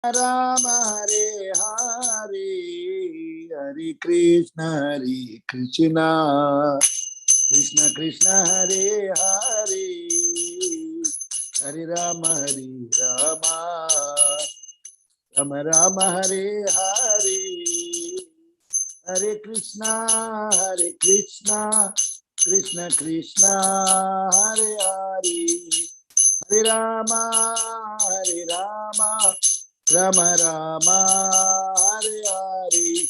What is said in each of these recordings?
Ram Hare Hare, Hare Krishna Krishna Krishna Hare Hare, Hare Rama Rama Rama Hare Hare, Hare Krishna Krishna Krishna Hare Hare, Hare Rama Rama Rama Hare Hare.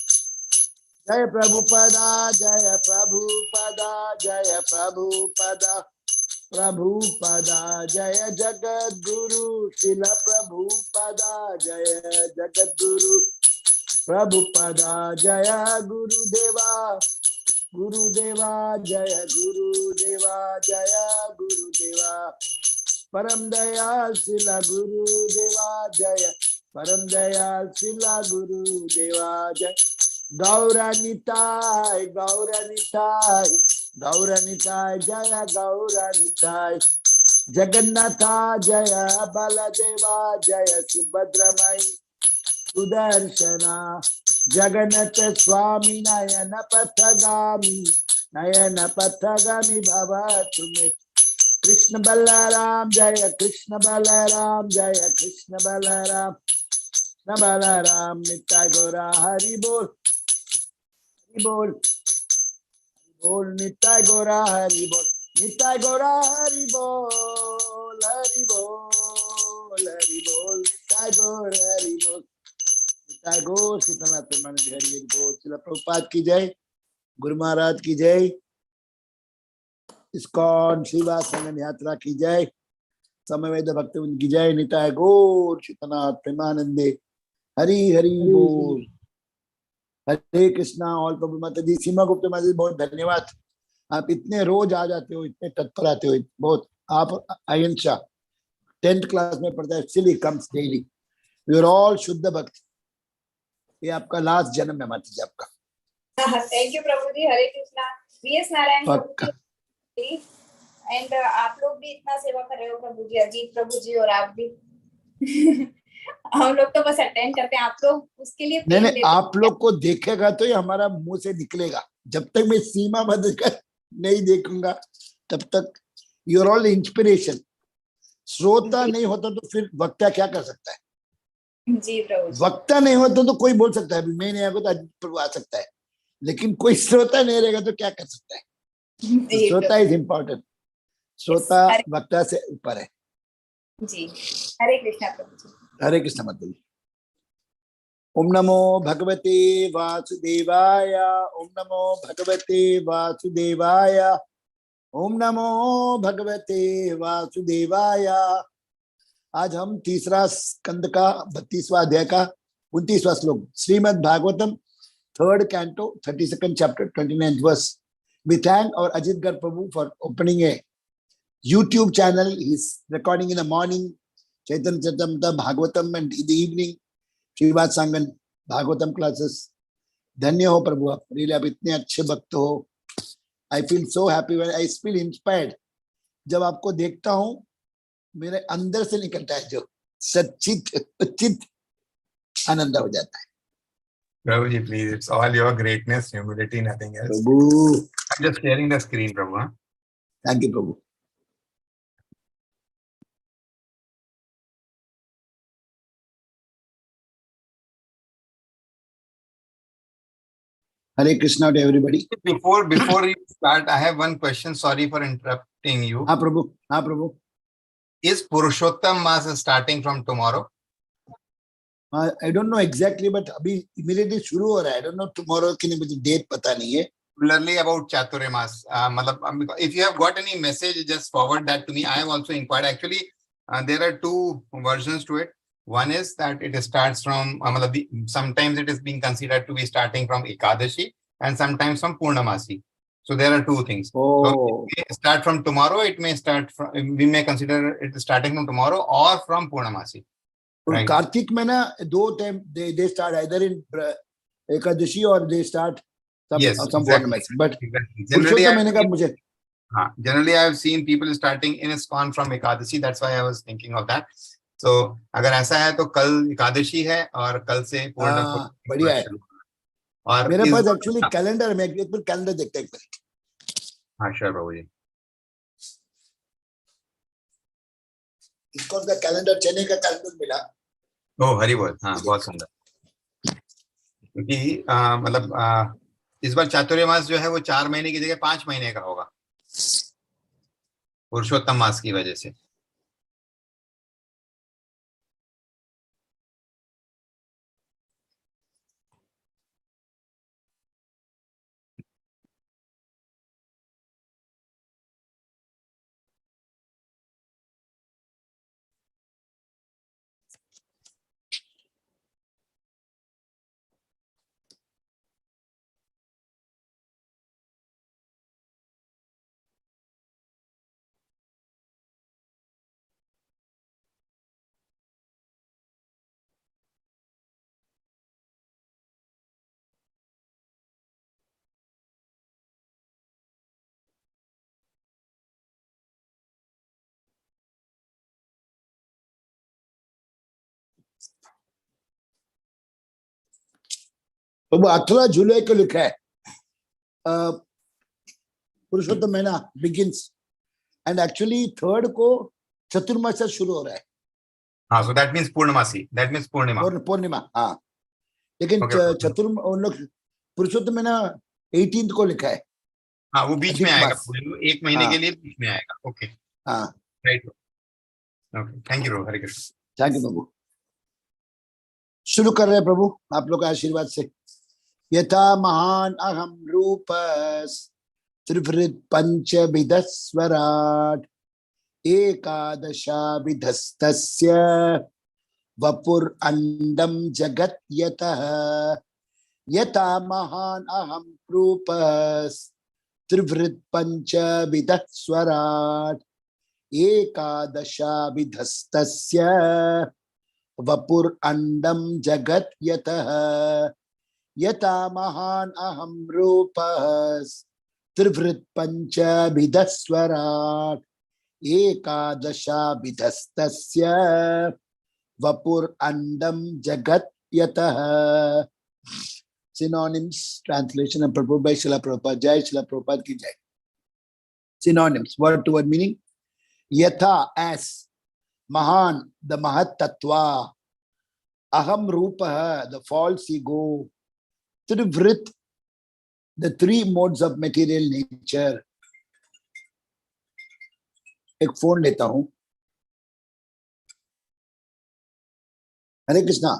Jaya Prabhupada, Jaya Prabhupada, Jaya Prabhupada, Prabhupada, Jaya Jagat Guru, Srila Prabhupada, Jaya Jagat Guru, Prabhupada, Jaya Guru Deva, Jaya Guru Deva, Jaya Guru Deva, Param Dayal Srila Guru Deva, Jaya Param Dayal Srila Guru Deva, Jaya Gauranitai, Gauranitai, Gauranitai, Jaya Gauranitai, Jagannatha, Jaya Baladeva, Jaya Subhadramai, Sudarshana, Jagannatha Swami, Nayana Pathagami Bhavatume, Krishna Balaram, Jaya Krishna Balaram, Jaya Krishna Balaram, Balaram, Nitai Gora, Hari Bol, Hari Bol, Bol, Nitai Gora, Hari Bol, Nitai Gora, Hari Bol, Hari Bol, Hari Bol, Nitai Gora, Hari Bol, Nitai Gora, Sitana Tamani Hari Bol, Srila Prabhupada ki jai, Guru Maharaj ki jai, ISKCON Srivas Angan Yatra ki jai, Samaveda Bhaktivinoda ki jai, Nitai Gora, Sitana Premanande, Hari Hari Bol, हरे Krishna. All प्रभु माता जी, सीमा गुप्ता माता जी बहुत धन्यवाद, आप इतने रोज आ जाते हो, इतने तत्पर आते हो, बहुत। आप आयन शाह 10th क्लास में पढ़ता है, still he comes daily, you are all शुद्ध भक्त। ये आपका लास्ट जन्म है माता जी आपका। थैंक यू प्रभु जी, हरे कृष्णा। वीएस नारायण प्रभु जी, एंड आप लोग भी इतना सेवा कर रहे हो प्रभु जी, अजीत प्रभु जी और आप भी हम लोग तो बस अटेंड करते हैं, आप लोग उसके लिए नहीं, आप लोग को देखेगा तो ये हमारा मुंह से निकलेगा। जब तक मैं सीमा बदलकर नहीं देखूंगा तब तक यू आर ऑल इंस्पिरेशन। श्रोता नहीं होता तो फिर वक्ता क्या कर सकता है? जी प्रभु। वक्ता नहीं होता तो कोई बोल सकता है, अभी मैं नहीं आया तो अजीत प्रभु आ सकता है, लेकिन कोई श्रोता नहीं रहेगा तो क्या कर सकता है? तो श्रोता इज इम्पोर्टेंट, श्रोता वक्ता से ऊपर है जी। हरे कृष्णा प्रभु जी। हरे कृष्ण माता जी। ओम नमो भगवते वासुदेवाय, ओम नमो भगवते वासुदेवाय, ओम नमो भगवते वासुदेवाय। आज हम तीसरा स्कंद का 32वां अध्याय का 29वां श्लोक, Shrimad Bhagavatam 3rd canto 32nd chapter 29th verse. We thank our Ajit Gar Prabhu for opening a YouTube channel. He's recording in the morning Chaitanya Charitamrita Bhagavatam and in the evening Srivas Angan Bhagavatam classes. धन्य हो प्रभु आप, really आप इतने अच्छे भक्त हो। I feel so happy when I feel inspired, जब आपको देखता हूं मेरे अंदर से निकलता है जो सच्चित चित आनंद हो जाता है। Prabhuji, please, it's all your greatness, humility, nothing else. Prabhu, I'm just sharing the screen, Prabhu. Huh? Thank you, Prabhu. Hare Krishna to everybody. Before you start, I have one question. Sorry for interrupting you. हाँ प्रभु, हाँ प्रभु। Is Purushottam Mass starting from tomorrow? I don't know exactly, but अभी immediately शुरू हो रहा है। I don't know tomorrow की नहीं, मुझे डेट पता नहीं है। Similarly about Chaturya Mass, if you have got any message, just forward that to me. I have also inquired. Actually, there are two versions to it. One is that it starts from, sometimes it is being considered to be starting from Ekadashi and sometimes from Purnamasi. So there are two things. Oh. So it may start from tomorrow. It may start from, we may consider it starting from tomorrow or from Purnamasi. Right. Kartik में ना दो time they start either in Ekadashi or they start some Purnamasi. But generally I have seen people starting in ISKCON from Ekadashi. That's why I was thinking of that. So अगर ऐसा है तो कल एकादशी है और कल से पूर्ण बढ़िया है। शुरू और मेरे इस पास बार एक्चुअली कैलेंडर में, एक मिनट कैलेंडर देखते हैं एक मिनट। हाँ श्योर प्रभु जी। इसको उनका कैलेंडर, चेन्नई का कैलेंडर मिला। ओ हरि बोल, हाँ बहुत सुंदर। क्योंकि मतलब इस बार चातुर्य मास जो है वो 4 महीने की जगह 5 महीने का होगा पुरुषोत्तम मास की वजह से। तो वो 18 जुलाई को लिखा है पुरुषोत्तम महीना बिगिंस, एंड एक्चुअली 3 को चतुर्मास शुरू हो रहा है। हाँ सो दैट मीन्स पूर्णमासी, दैट मीन्स पूर्णिमा। पूर्णिमा, हाँ। लेकिन ओके उन लोग पुरुषोत्तम महीना 18 को लिखा है। हाँ वो बीच में अधिक आएगा, मास, एक महीने हाँ के लिए बीच में आएगा। ओके हाँ। Right, okay thank you Hare Krishna. Thank you प्रभु। शुरू कर रहे हैं प्रभु आप लोग के आशीर्वाद से। यथा महान अहम रूप त्रिवृत पंच विधस्वराट एकादशा विधस्तस्य वपुर अंडम जगत यतः यथा महान अहम रूप त्रिवृत पंच विधस्वराट एकादशा विधस्तस्य वपुर अंडम जगत यतः यथा महान अहम रूपः त्रिवृत पंच विधस्वराट एकादशा विधस्तस्य वपुर अंडम जगत यतः। Synonyms, translation and purport by Srila Prabhupada. Jai Srila Prabhupada ki jai. Synonyms, word to word meaning. Yatha, as. Mahan, the Mahat Tattva. Aham Rupaha, the false ego. Trivrit, the 3 modes of material nature. एक phone लेता हूं। हरे Krishna.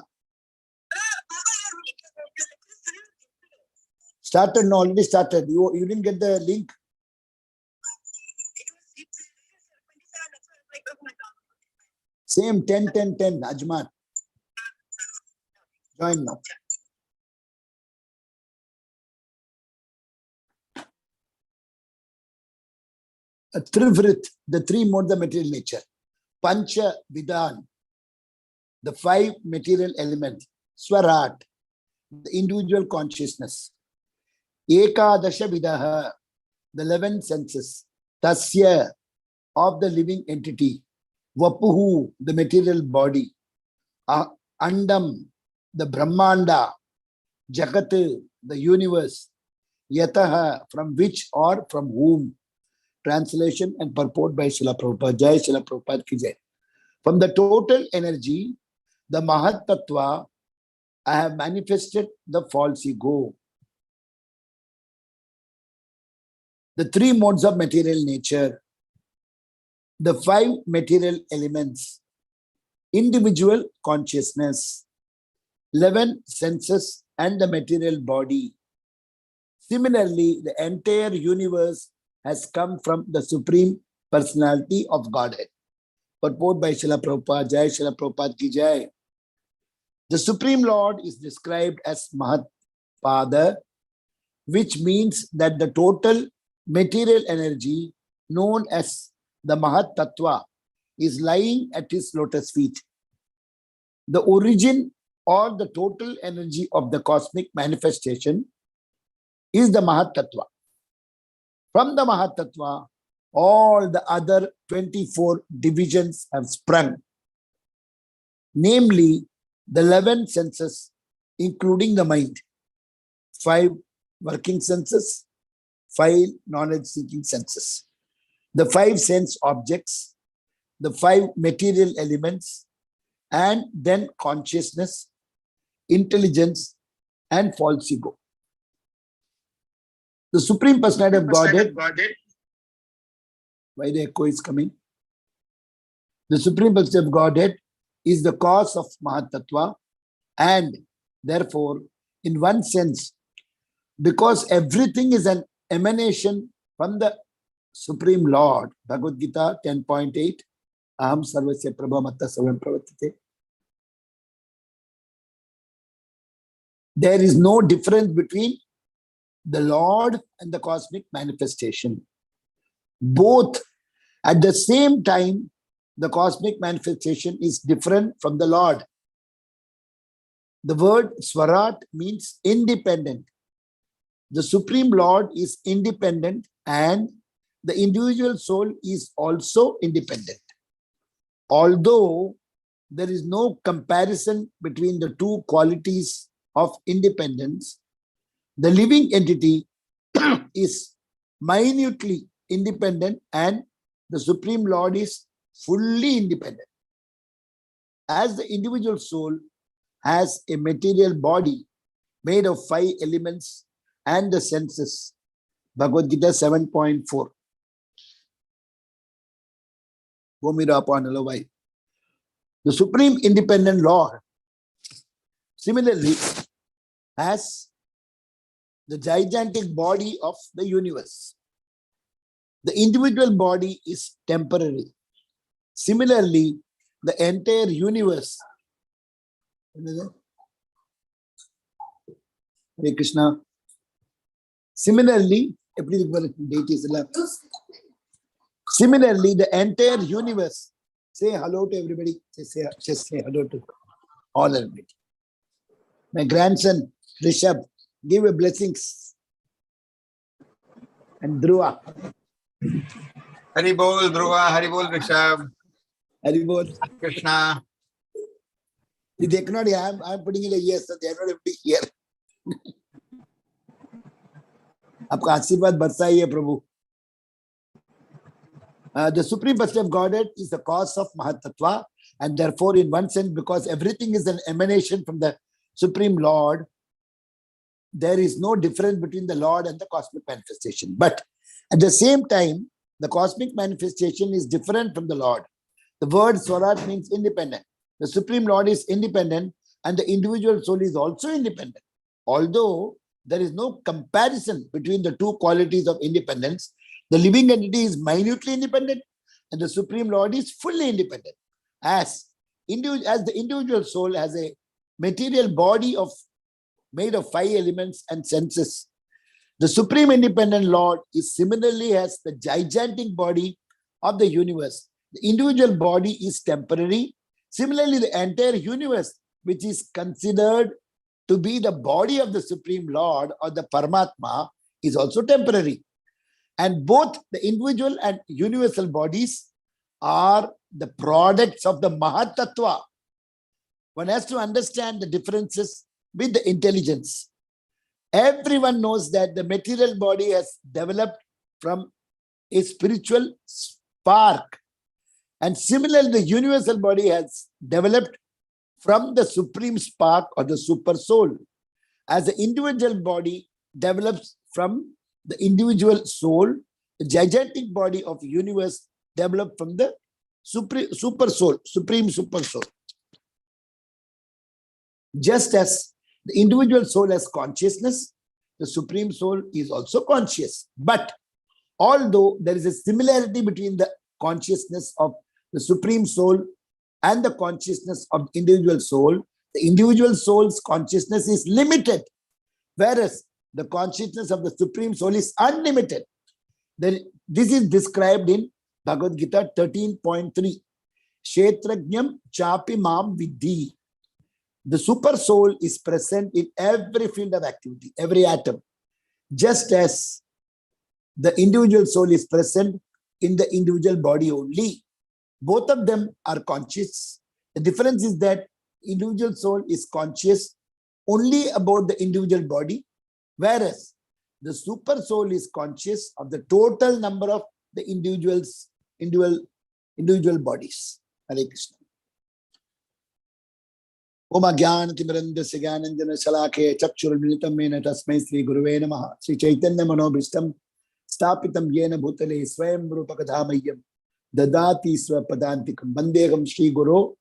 Started, no, already started. You didn't get the link? Same 10-10-10, Ajman. Join now. Trivrit, the 3 modes of material nature. Pancha Vidhan, the 5 material elements. Swarat, the individual consciousness. Ekadasha Vidaha, the 11 senses. Tasya, of the living entity. Vapuhu, the material body. Andam, the Brahmanda. Jagat, the universe. Yataha, from which or from whom. Translation and purport by Srila Prabhupada. Jai Srila Prabhupada ki jai. From the total energy, the Mahat Tattva, I have manifested the false ego. The 3 modes of material nature, the 5 material elements, individual consciousness, 11 senses and the material body. Similarly, the entire universe has come from the Supreme Personality of Godhead. Purport by Srila Prabhupada. Jai Srila Prabhupada ki jai. The Supreme Lord is described as Mahat Pada, which means that the total material energy known as the Mahat Tattva is lying at his lotus feet. The origin or the total energy of the cosmic manifestation is the Mahat Tattva. From the Mahat Tattva, all the other 24 divisions have sprung. namely the 11 senses, including the mind, 5 working senses, 5 knowledge-seeking senses, the 5 sense objects, the 5 material elements, and then consciousness, intelligence, and false ego. The Supreme Personality of Godhead, why the echo is coming? The Supreme Personality of Godhead is the cause of Mahatattva, and therefore, in one sense, because everything is an emanation from the Supreme Lord, Bhagavad Gita 10.8, Aham Sarvasya Prabhamatta Savam Pravatite. There is no difference between the Lord and the cosmic manifestation. Both at the same time, the cosmic manifestation is different from the Lord. The word Swarat means independent. The Supreme Lord is independent and the individual soul is also independent. Although there is no comparison between the two qualities of independence, the living entity is minutely independent and the Supreme Lord is fully independent. As the individual soul has a material body made of 5 elements and the senses, Bhagavad Gita 7.4. The Supreme Independent Lord similarly has the gigantic body of the universe. The individual body is temporary. Similarly, the entire universe. Hare Krishna. Similarly, the entire universe. Say hello to everybody. Just say hello to all everybody. My grandson, Rishabh, give a blessings. And Dhruva. Hari Bol, Dhruva, Hari Bol, Rishabh. Hari Bol. Krishna. They cannot, I'm putting in a yes, so they are not able to hear. आपका आशीर्वाद बरसाइए प्रभु. The Supreme Personality of Godhead is the cause of Mahatattva, and therefore, in one sense, because everything is an emanation from the Supreme Lord, there is no difference between the Lord and the cosmic manifestation. But at the same time, the cosmic manifestation is different from the Lord. The word Swarat means independent. The Supreme Lord is independent and the individual soul is also independent. Although there is no comparison between the two qualities of independence, the living entity is minutely independent and the Supreme Lord is fully independent. As the individual soul has a material body made of 5 elements and senses, the Supreme Independent Lord is similarly has the gigantic body of the universe. The individual body is temporary. Similarly, the entire universe, which is considered to be the body of the Supreme Lord or the Paramatma, is also temporary. And both the individual and universal bodies are the products of the Mahatattva. One has to understand the differences with the intelligence. Everyone knows that the material body has developed from a spiritual spark. And similarly, the universal body has developed from the supreme spark or the super soul. As the individual body develops from the individual soul, the gigantic body of the universe developed from the super soul, supreme super soul. Just as the individual soul has consciousness, the supreme soul is also conscious. But although there is a similarity between the consciousness of the supreme soul and the consciousness of the individual soul, the individual soul's consciousness is limited, whereas the consciousness of the supreme soul is unlimited. This is described in Bhagavad Gita 13.3. Kshetrajnam chapi mam vidhi. The super soul is present in every field of activity, every atom, just as the individual soul is present in the individual body only. Both of them are conscious. The difference is that individual soul is conscious only about the individual body, whereas the super soul is conscious of the total number of the individual bodies. Hare Krishna. Om Agyan Timirandasya Gyananjana Shalakhe Chakshurmilitam Mena Tasmai Sri Guruve Namaha Sri Chaitanya Manobhishtam Stapitam Yena Bhutale Swayam Rupakadhamayam Dadati Swapadantikam Bandegam Sri Guru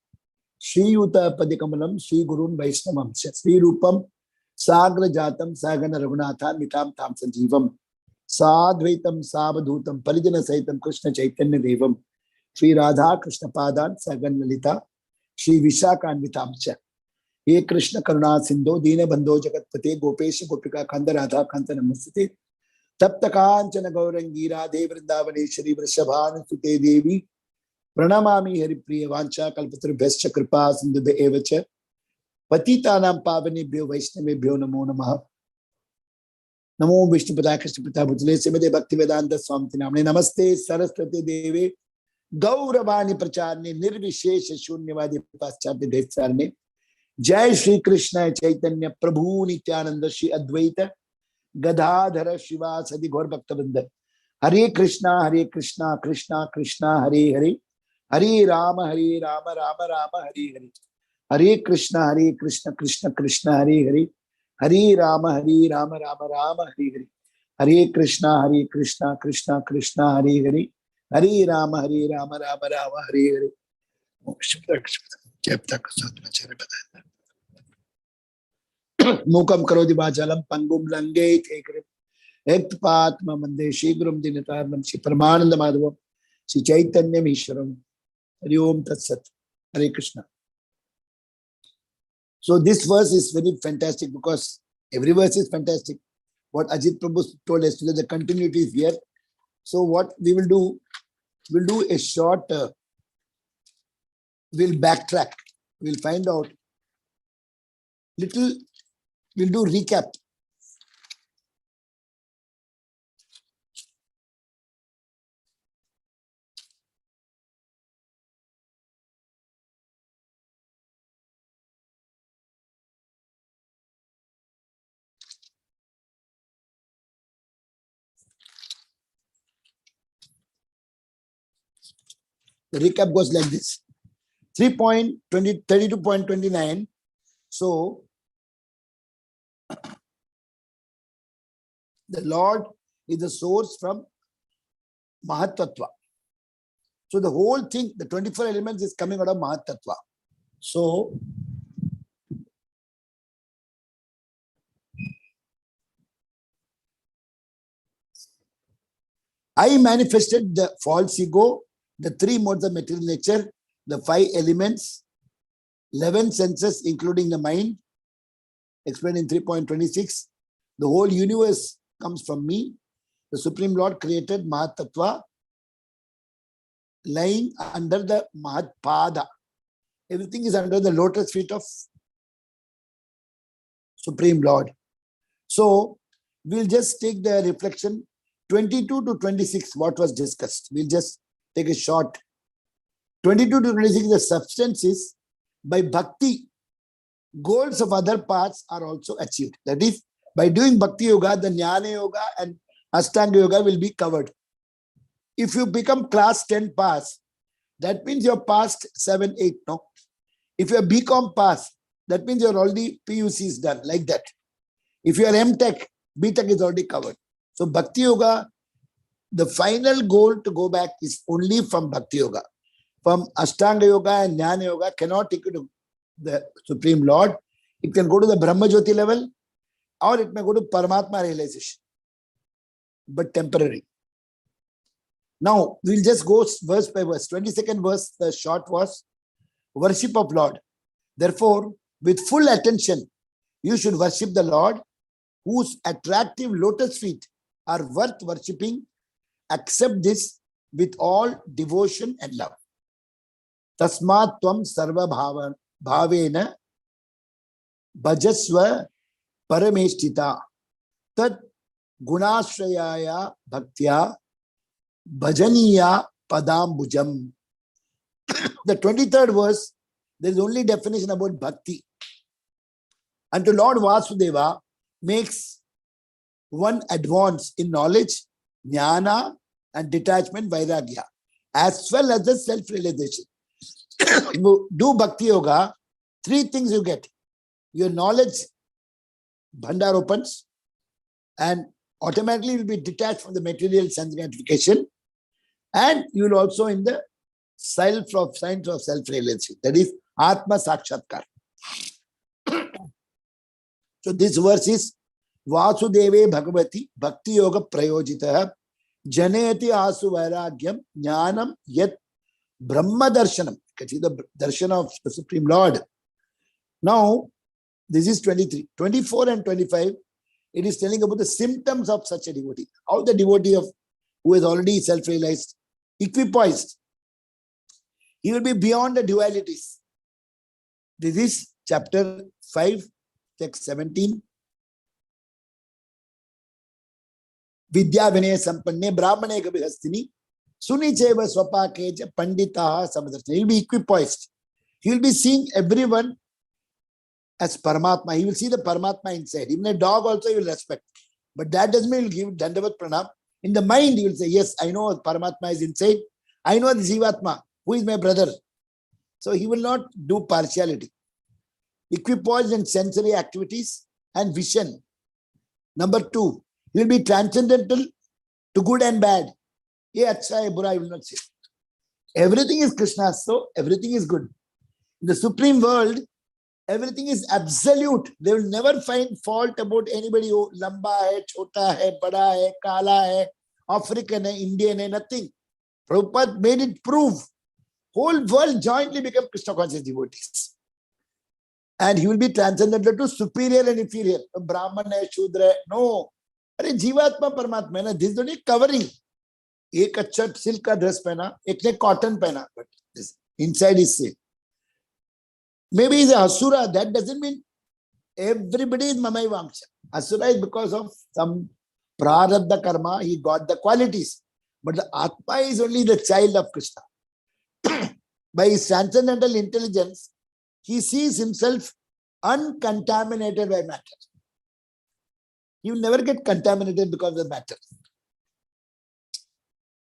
Sri Yuta Padikamalam Sri Gurun Vaishnamam Sri Rupam Sagra Jatam Sagana Raghunatha Nitam Tam Sanjeevam Sadvaitam Sabadhutam Parijana Saitam Krishna Chaitanya Devam Sri Radha Krishna Padan Sagan Lalita Sri Vishakhanvitam Cha Ye Krishna Karuna Sindho Dina Bandho Jagatpate Gopesha Gopika Kanda Radha Kanta Namastate Taptakanchana Gaurangira Devrindavane Vrishabhan Sute Devi Pranamami Haripriya Vancha Kalpatrubhescha Kripa Sindhubhe Evacha Patitanam Pavanebhyo Vaishnavebhyo Namo Namaha Namo Vishnu Pada Krishna Pata Bhutale Srimate Bhaktivedanta Swami Namane Namaste Saraswati Deve Gauravani Pracharne Nirvishesha Shunyavadi Paschatya Devsarne Jai Shri Krishna Chaitanya Prabhu Nityananda Shri Advaita Gadadhara Shiva Sadi Gaur Bhaktavinda Hare Krishna Krishna Krishna Hare Hare Hare Rama Rama Rama Hare Hare Hare Krishna Krishna Krishna Hare Hare Hare Rama Rama Rama Hare Hare Hare Krishna Krishna Krishna Hare Hare Hare Rama Rama Rama Hare Hare Mukam Karodi Bajalam Pangum Lange Tekrim Ektpatma Mande Shigrum Dinatarnam Shri Paramananda Madhavam Shri Chaitanya Mishram Hari Om Tat Sat. Hare Krishna. So this verse is very fantastic because every verse is fantastic. What Ajit Prabhu told us today, the continuity is here. So what we will do, we'll do a short, we'll backtrack. We'll find out little, we'll do recap. The recap goes like this. 32.29. So the Lord is the source from Mahatattva. So the whole thing, the 24 elements is coming out of Mahatattva. So I manifested the false ego, the 3 modes of material nature, the 5 elements, 11 senses, including the mind, explained in 3.26. The whole universe comes from me. The Supreme Lord created Mahatattva, lying under the Mahatpada. Everything is under the lotus feet of Supreme Lord. So we'll just take the reflection 22 to 26, what was discussed. We'll just take a short. 22 to 26, the substance is by bhakti, goals of other paths are also achieved. That is, by doing bhakti yoga, the jnana yoga and ashtanga yoga will be covered. If you become class 10 pass, that means you're past 7, 8, no? If you're BCom pass, that means you're already PUC is done, like that. If you're MTech, BTech is already covered. So bhakti yoga, the final goal to go back is only from bhakti yoga. From ashtanga yoga and jnana yoga cannot take you to the Supreme Lord. It can go to the Brahma Jyoti level or it may go to Paramatma realization, but temporary. Now, we'll just go verse by verse. 22nd verse, the short was worship of Lord. Therefore, with full attention, you should worship the Lord, whose attractive lotus feet are worth worshipping. Accept this with all devotion and love. Tasmat tvam sarva bhavena bhajasva parameshtita tad gunashrayaya bhaktya bhajaniya padambujam. The 23rd verse There is only definition about bhakti. And to Lord Vasudeva makes one advance in knowledge, jnana and detachment, vairagya, as well as the self-realization. You do bhakti yoga, three things you get. Your knowledge bhandar opens and automatically will be detached from the material sense gratification, and you will also in the science of self-realization, that is Atma Sakshatkar. So this verse is Vasudeve Bhagavati Bhakti Yoga Prayojita Janeti Asu Vairagyam Jnanam Yat Brahma Darshanam. You can see the darshan of the Supreme Lord. Now, this is 23. 24 and 25, it is telling about the symptoms of such a devotee. How the devotee who is already self-realized, equipoised, he will be beyond the dualities. This is chapter 5, text 17. Vidya Vinaya Sampanne Brahmane Kabihastini Suni Cheva Swapakeja Panditaha Samadarshana. He will be equipoised. He will be seeing everyone as Paramatma. He will see the Paramatma inside. Even a dog also he will respect. But that doesn't mean he will give Dandavat Pranam. In the mind, he will say, yes, I know Paramatma is inside. I know the Jivatma, who is my brother. So he will not do partiality. Equipoised in sensory activities and vision. Number 2, he will be transcendental to good and bad. Ye acha hai, bura, I will not say. Everything is Krishna, so everything is good. In the supreme world, everything is absolute. They will never find fault about anybody. Oh, lamba hai, chota hai, bada hai, kala hai, African hai, Indian hai, nothing. Prabhupada made it prove. Whole world jointly become Krishna conscious devotees. And he will be transcendental to superior and inferior. Brahman hai, Shudra hai. No. Arey, Jivatma Paramatma hai. This is only covering. Ek acha silk ka dress pehna, ek ne cotton pehna. But this inside is same. Maybe he's a Asura. That doesn't mean everybody is Mamai Vamsha. Asura is because of some prarabdha karma, he got the qualities. But the Atma is only the child of Krishna. By his transcendental intelligence, he sees himself uncontaminated by matter. He will never get contaminated because of matter.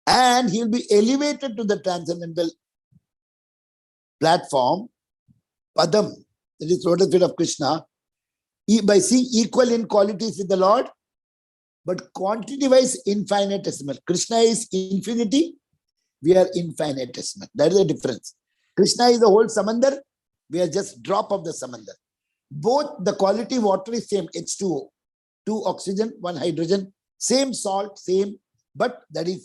And he will be elevated to the transcendental platform, Padam, that is lotus feet of Krishna, by seeing equal in qualities with the Lord, but quantity-wise infinitesimal. Krishna is infinity, we are infinitesimal. That is the difference. Krishna is the whole samandar, we are just drop of the samandar. Both the quality water is same, H2O. 2 oxygen, 1 hydrogen, same salt, same, but that is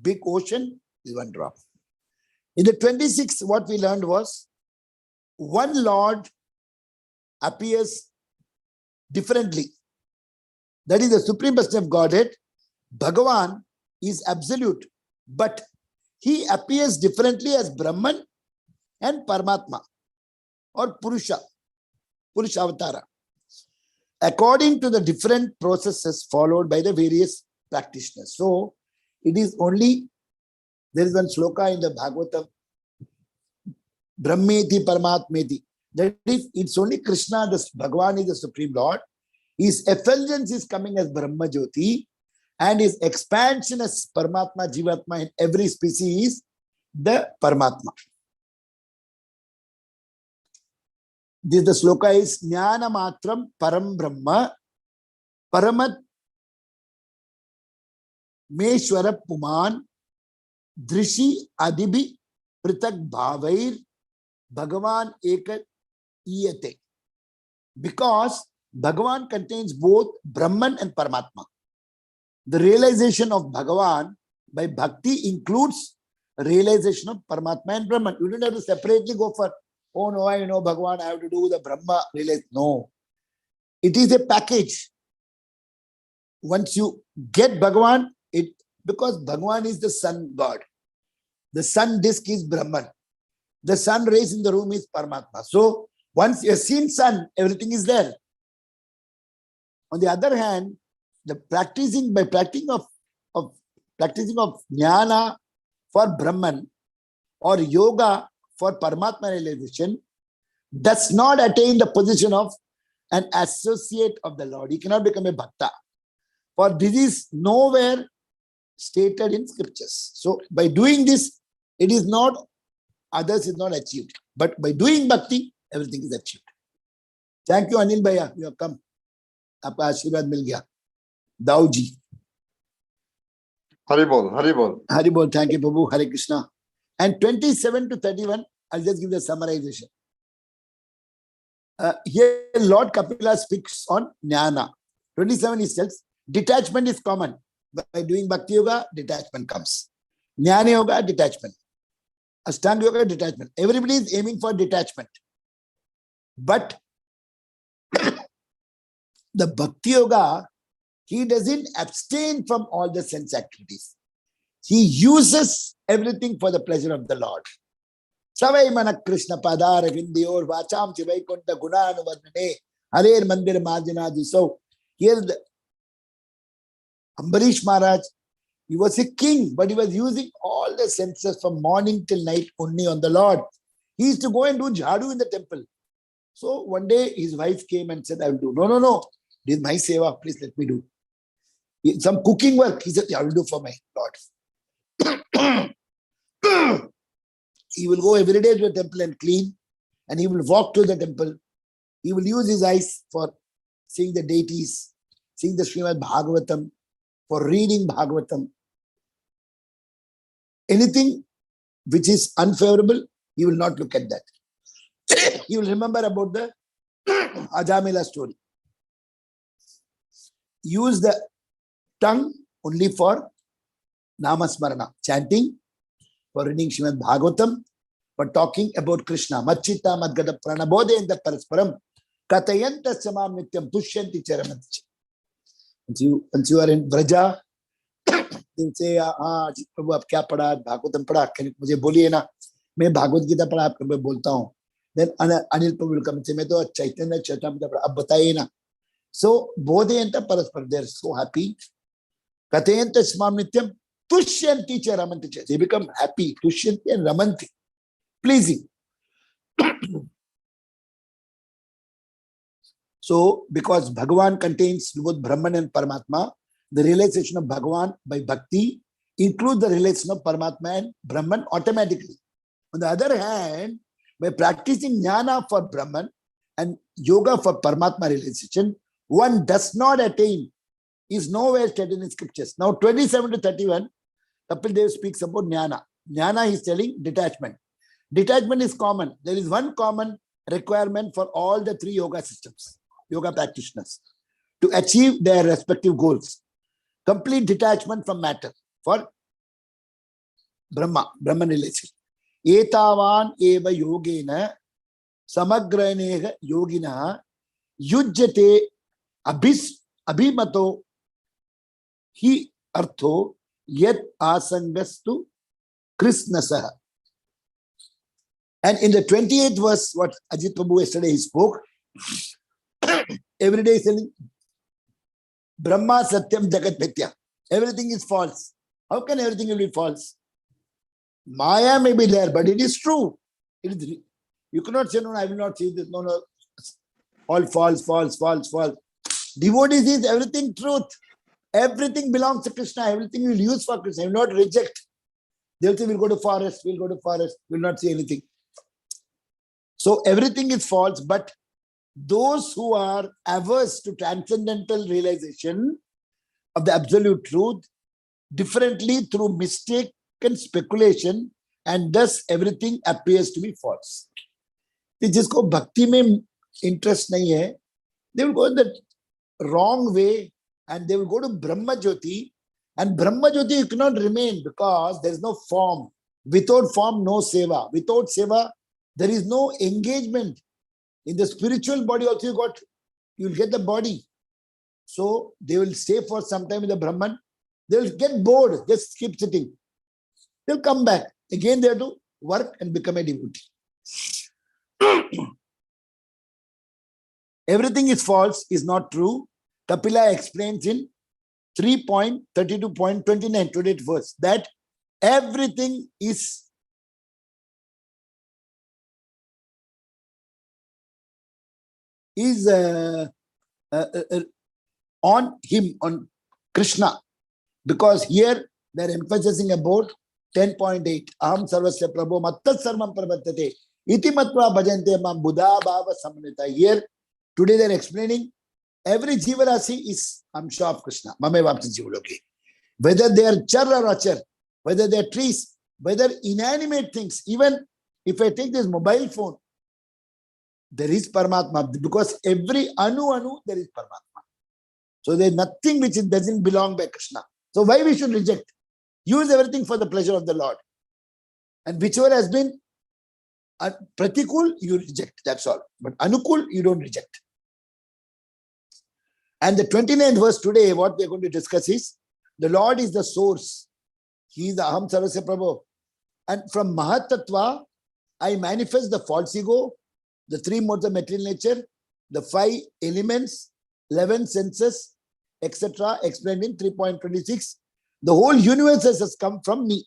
big ocean is 1 drop. In the 26th, what we learned was, one Lord appears differently. That is the supreme person of Godhead. Bhagavan is absolute, but he appears differently as Brahman and Paramatma or Purusha Avatara, according to the different processes followed by the various practitioners. So it is only, there is one sloka in the Bhagavatam, Brahmeti Paramatmeti. That is, it's only Krishna, the Bhagavan is the Supreme Lord. His effulgence is coming as Brahma Jyoti, and his expansion as Paramatma, Jivatma in every species is the Paramatma. This the sloka is Jnana Matram Param Brahma Paramat Meshwara Puman Drishi Adibi Pritak Bhavair Bhagavan Ekat Iyate. Because Bhagavan contains both Brahman and Paramatma. The realization of Bhagavan by bhakti includes realization of Paramatma and Brahman. You don't have to separately go for, oh no, I know Bhagavan, I have to do the Brahma realize. No. It is a package. Once you get Bhagavan, because Bhagavan is the sun God. The sun disk is Brahman. The sun rays in the room is Paramatma. So once you have seen sun, everything is there. On the other hand, the practicing of jnana for Brahman or yoga for Paramatma realization does not attain the position of an associate of the Lord. He cannot become a bhakta. For this is nowhere stated in scriptures. So by doing this, it is not, others is not achieved. But by doing bhakti, everything is achieved. Thank you, Anil Bhaiya. You have come. Aapka आशीर्वाद मिल गया. Dau ji. Hari bol, Hari bol. Hari bol. Thank you, Prabhu. Hare Krishna. And 27 to 31, I'll just give the summarization. Here, Lord Kapila speaks on jnana. 27 he says, detachment is common. By doing bhakti yoga, detachment comes. Jnana yoga, detachment. Ashtanga yoga, detachment. Everybody is aiming for detachment. But the bhakti yoga, he doesn't abstain from all the sense activities. He uses everything for the pleasure of the Lord. Savai mana Krishna padar vindiyor vacham chivai kunta gunanuvadane harer mandir marjanadi. So here the Ambarish Maharaj, he was a king, but he was using all the senses from morning till night only on the Lord. He used to go and do jhadu in the temple. So one day his wife came and said, I will do. No. This is my seva. Please let me do. Some cooking work. He said, I will do for my Lord. He will go every day to the temple and clean. And he will walk to the temple. He will use his eyes for seeing the deities, seeing the Srimad Bhagavatam, for reading Bhagavatam. Anything which is unfavorable, he will not look at that. He will remember about the Ajamila story. Use the tongue only for Namasmarana, chanting, for reading Srimad Bhagavatam, for talking about Krishna. Machita madgada pranabodhayanta parasparam katayanta samam nityam tushyanti charamanti. Once you are in Vraja, they'll say, Prabhu, aap kya padha? Bhagavatam padha? Mujhe boliye na. Main Bhagavad Gita padha, aap bolta hu. Then Anil Prabhu will come and say, main to Chaitanya Charitamrita padha, aap bataiye na. So, bodhayanta paraspar, they're so happy. Katayanta samam nityam tushyanti charamanti. They become happy. Tushyanti and ramanti. Pleasing. So, because Bhagavan contains both Brahman and Paramatma, the realization of Bhagavan by bhakti includes the realization of Paramatma and Brahman automatically. On the other hand, by practicing jnana for Brahman and yoga for Paramatma realization, one does not attain, is nowhere stated in scriptures. Now, 27 to 31, Kapil Dev speaks about jnana. Jnana is telling detachment. Detachment is common. There is one common requirement for all the three yoga systems, yoga practitioners, to achieve their respective goals. Complete detachment from matter for Brahman relation. Etavan eva yogena samagraneha yogina yujjate abhimato hi artho yet asangastu Krsna. And in the 28th verse, what Ajit Prabhu yesterday he spoke, every day is telling Brahma Satyam Jagat Mithya. Everything is false. How can everything will be false? Maya may be there, but it is true. It is, you cannot say, no, I will not see this. No. All false. Devotees is everything truth. Everything belongs to Krishna. Everything will use for Krishna. Will not reject. They'll say, we'll go to forest. We'll not see anything. So everything is false, but those who are averse to transcendental realization of the absolute truth, differently through mistaken speculation, and thus everything appears to be false. जिसको भक्ति में interest नहीं है, they will go in the wrong way and they will go to Brahma Jyoti, and Brahma Jyoti you cannot remain because there is no form. Without form, no seva. Without seva, there is no engagement. In the spiritual body also you will get the body. So they will stay for some time in the Brahman. They will get bored, just keep sitting. They'll come back. Again they have to work and become a devotee. Everything is false, is not true. Kapila explains in 3.32.29, 28th verse, that everything is is on him, on Krishna. Because here they are emphasizing about 10.8. Aham sarvasya prabho mattat sarvam pravartate iti matva bhajante mam buddha bhava samnita. Here, today they are explaining every jivarasi is amsha of Krishna. Mame vapsi jivaloki. Whether they are char or achar, whether they are trees, whether inanimate things, even if I take this mobile phone, there is Paramatma, because every anu there is Paramatma. So there is nothing which doesn't belong by Krishna. So why we should reject? Use everything for the pleasure of the Lord. And whichever has been pratikul, you reject. That's all. But anukul, you don't reject. And the 29th verse today, what we are going to discuss is, the Lord is the source. He is the Aham Sarvasya Prabhu. And from Mahat Tattva, I manifest the false ego, the 3 modes of material nature, the 5 elements, 11 senses, etc. explained in 3.26. The whole universe has come from me.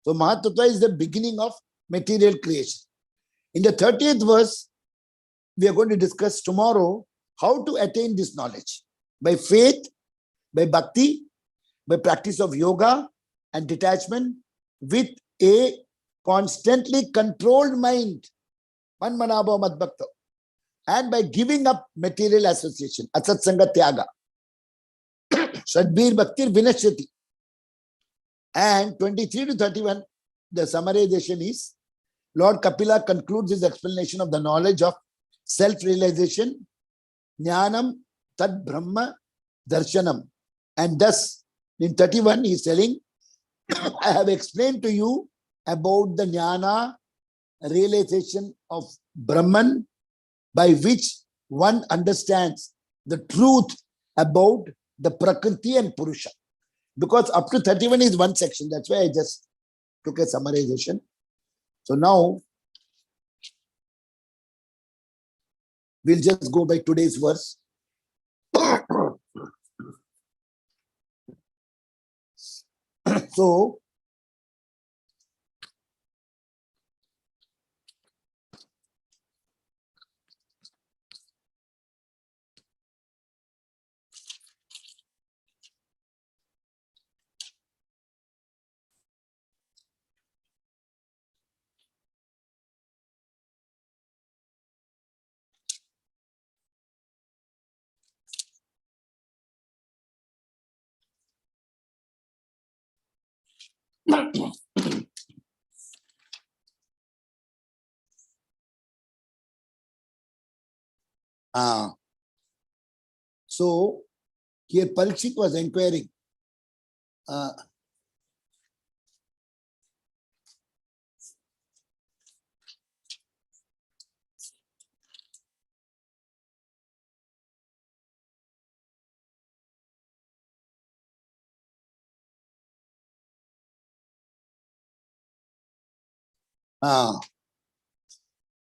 So Mahat Tattva is the beginning of material creation. In the 30th verse, we are going to discuss tomorrow how to attain this knowledge. By faith, by bhakti, by practice of yoga and detachment, with a constantly controlled mind, manmanabha madbhakta, and by giving up material association, asatsanga tyaga, sadbir bhaktir vinashyati. And 23 to 31, the summarization is, Lord Kapila concludes his explanation of the knowledge of self-realization, jnanam tad brahma darshanam. And thus, in 31, he is telling, I have explained to you about the jnana, realization of Brahman, by which one understands the truth about the Prakriti and Purusha. Because up to 31 is one section. That's why I just took a summarization. So now, we'll just go by today's verse. So, so here Parikshit was inquiring.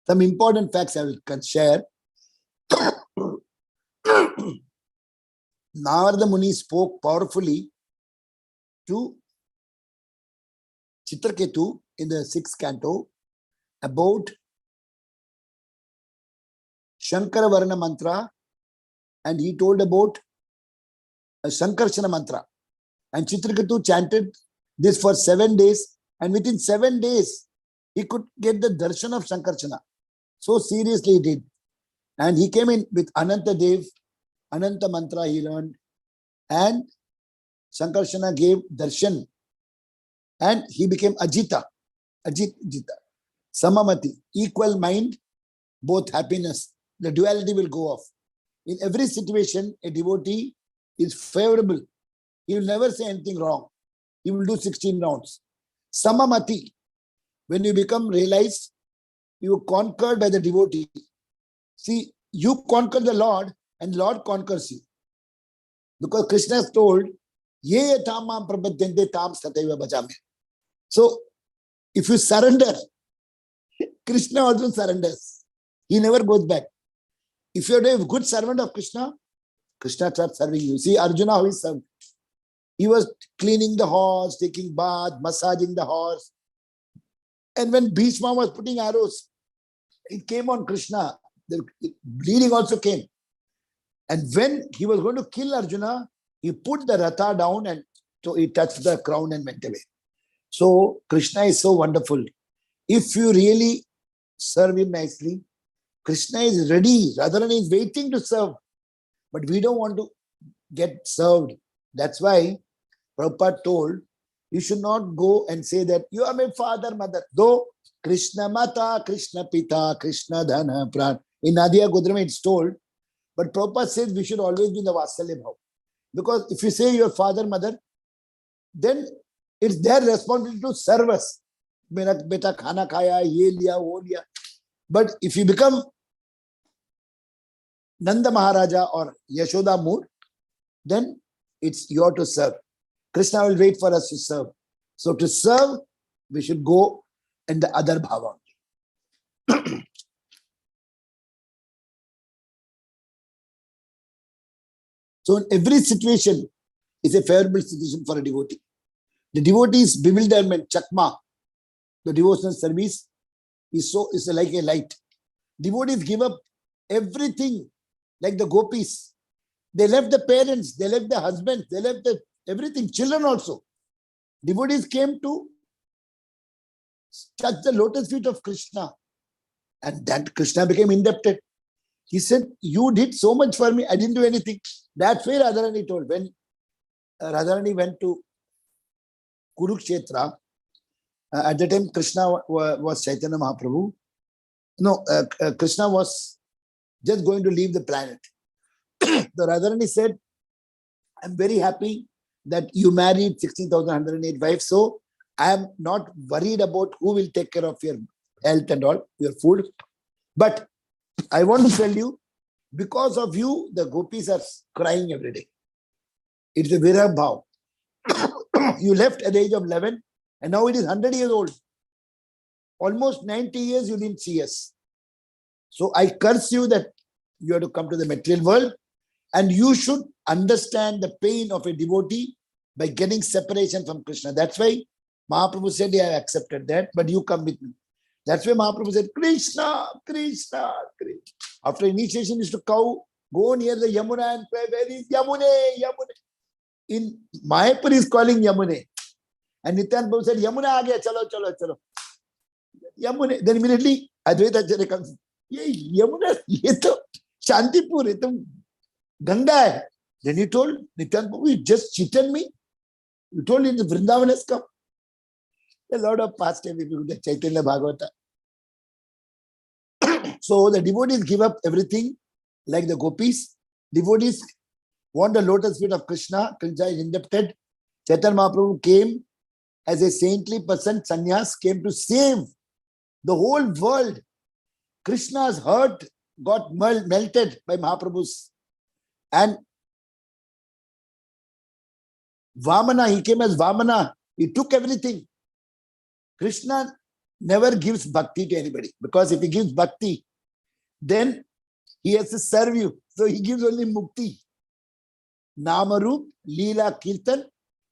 Some important facts I will share. Narada Muni spoke powerfully to Chitraketu in the 6th canto about Shankara Varna mantra, and he told about a Sankarshana mantra. And Chitraketu chanted this for 7 days, and within 7 days, he could get the darshan of Sankarshana. So seriously he did. And he came in with Ananta Dev, Ananta mantra he learned, and Sankarshana gave darshan, and he became Ajita, Jita, Samamati, equal mind, both happiness. The duality will go off. In every situation, a devotee is favorable. He will never say anything wrong. He will do 16 rounds. Samamati, when you become realized, you are conquered by the devotee. See, you conquer the Lord, and the Lord conquers you. Because Krishna has told, Ye tamam prabhadyante tam sataiva bhajami. So, if you surrender, Krishna also surrenders. He never goes back. If you are a good servant of Krishna, Krishna starts serving you. See, Arjuna, how he served. He was cleaning the horse, taking bath, massaging the horse. And when Bhishma was putting arrows, it came on Krishna. the bleeding also came. And when he was going to kill Arjuna, he put the Ratha down and so he touched the crown and went away. So Krishna is so wonderful. If you really serve him nicely, Krishna is ready. Radharani is waiting to serve. But we don't want to get served. That's why Prabhupada told, you should not go and say that you are my father, mother. Though Krishna Mata, Krishna Pita, Krishna Dhana, Pran. In Nadia Godrama it's told, but Prabhupada says we should always be in the Vatsalya Bhav. Because if you say your father, mother, then it's their responsibility to serve us. Mera beta khana khaya, ye liya, wo liya. But if you become Nanda Maharaja or Yashoda Mood, then it's your to serve. Krishna will wait for us to serve. So to serve, we should go in the other bhava. So in every situation is a favorable situation for a devotee. The devotee's bewilderment, chakma, the devotional service is like a light. Devotees give up everything, like the gopis. They left the parents, they left the husbands, they left everything, children also. Devotees came to touch the lotus feet of Krishna. And that Krishna became indebted. He said, you did so much for me, I didn't do anything. That's why Radharani told. When Radharani went to Kurukshetra, at the time Krishna was Chaitanya Mahaprabhu. No, Krishna was just going to leave the planet. The Radharani said, I'm very happy that you married 16,108 wives. So I am not worried about who will take care of your health and all, your food. But I want to tell you, because of you, the gopis are crying every day. It's a virag bhav. You left at the age of 11 and now it is 100 years old. Almost 90 years you didn't see us. So I curse you that you have to come to the material world and you should understand the pain of a devotee by getting separation from Krishna. That's why Mahaprabhu said, yeah, I accepted that, but you come with me. That's why Mahaprabhu said, Krishna, Krishna, Krishna. After initiation, he used to go near the Yamuna and pray, where is Yamune, Yamune? In Mayapur is calling Yamune. And Nityananda Prabhu said, Yamuna aa gaya, chalo, chalo, chalo. Yamune. Then immediately, Advaita Acharya comes, ye Yamuna, ye to Shantipur, ye to Ganga hai. Then he told Nityananda Prabhu, you just cheated me. You told him the Vrindavan has come. A lot of pastime if you look at Chaitanya Bhagavata. So the devotees give up everything like the gopis. Devotees want the lotus feet of Krishna. Krishna is indebted. Chaitanya Mahaprabhu came as a saintly person, sannyas, came to save the whole world. Krishna's heart got melted by Mahaprabhu's. And Vamana, he came as Vamana. He took everything. Krishna never gives bhakti to anybody, because if he gives bhakti, then he has to serve you. So he gives only mukti. Namarup, Leela, Kirtan,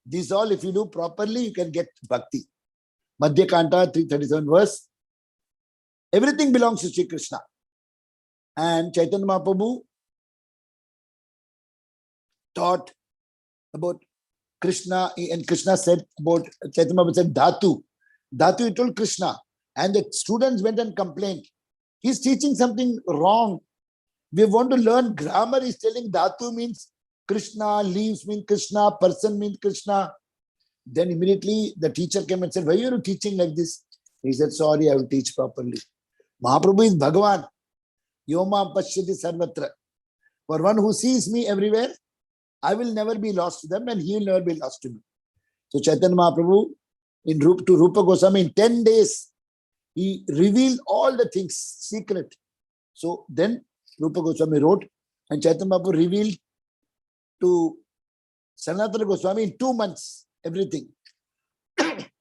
these all if you do properly, you can get bhakti. Madhya Kanta, 337 verse. Everything belongs to Sri Krishna. And Chaitanya Mahaprabhu taught about Krishna, and Krishna said about, Chaitanya Mahaprabhu said, Dhatu. Dhatu, he told Krishna. And the students went and complained. He's teaching something wrong. We want to learn grammar. He's telling Dhatu means Krishna, leaves mean Krishna, person means Krishna. Then immediately the teacher came and said, why are you teaching like this? He said, sorry, I will teach properly. Mahaprabhu is Bhagavan. Yoma Pashyati Sarvatra. For one who sees me everywhere, I will never be lost to them and he will never be lost to me. So Chaitanya Mahaprabhu, to Rupa Goswami, in 10 days, he revealed all the things, secret. So then Rupa Goswami wrote, and Chaitanya Mahaprabhu revealed to Sanatana Goswami in 2 months, everything.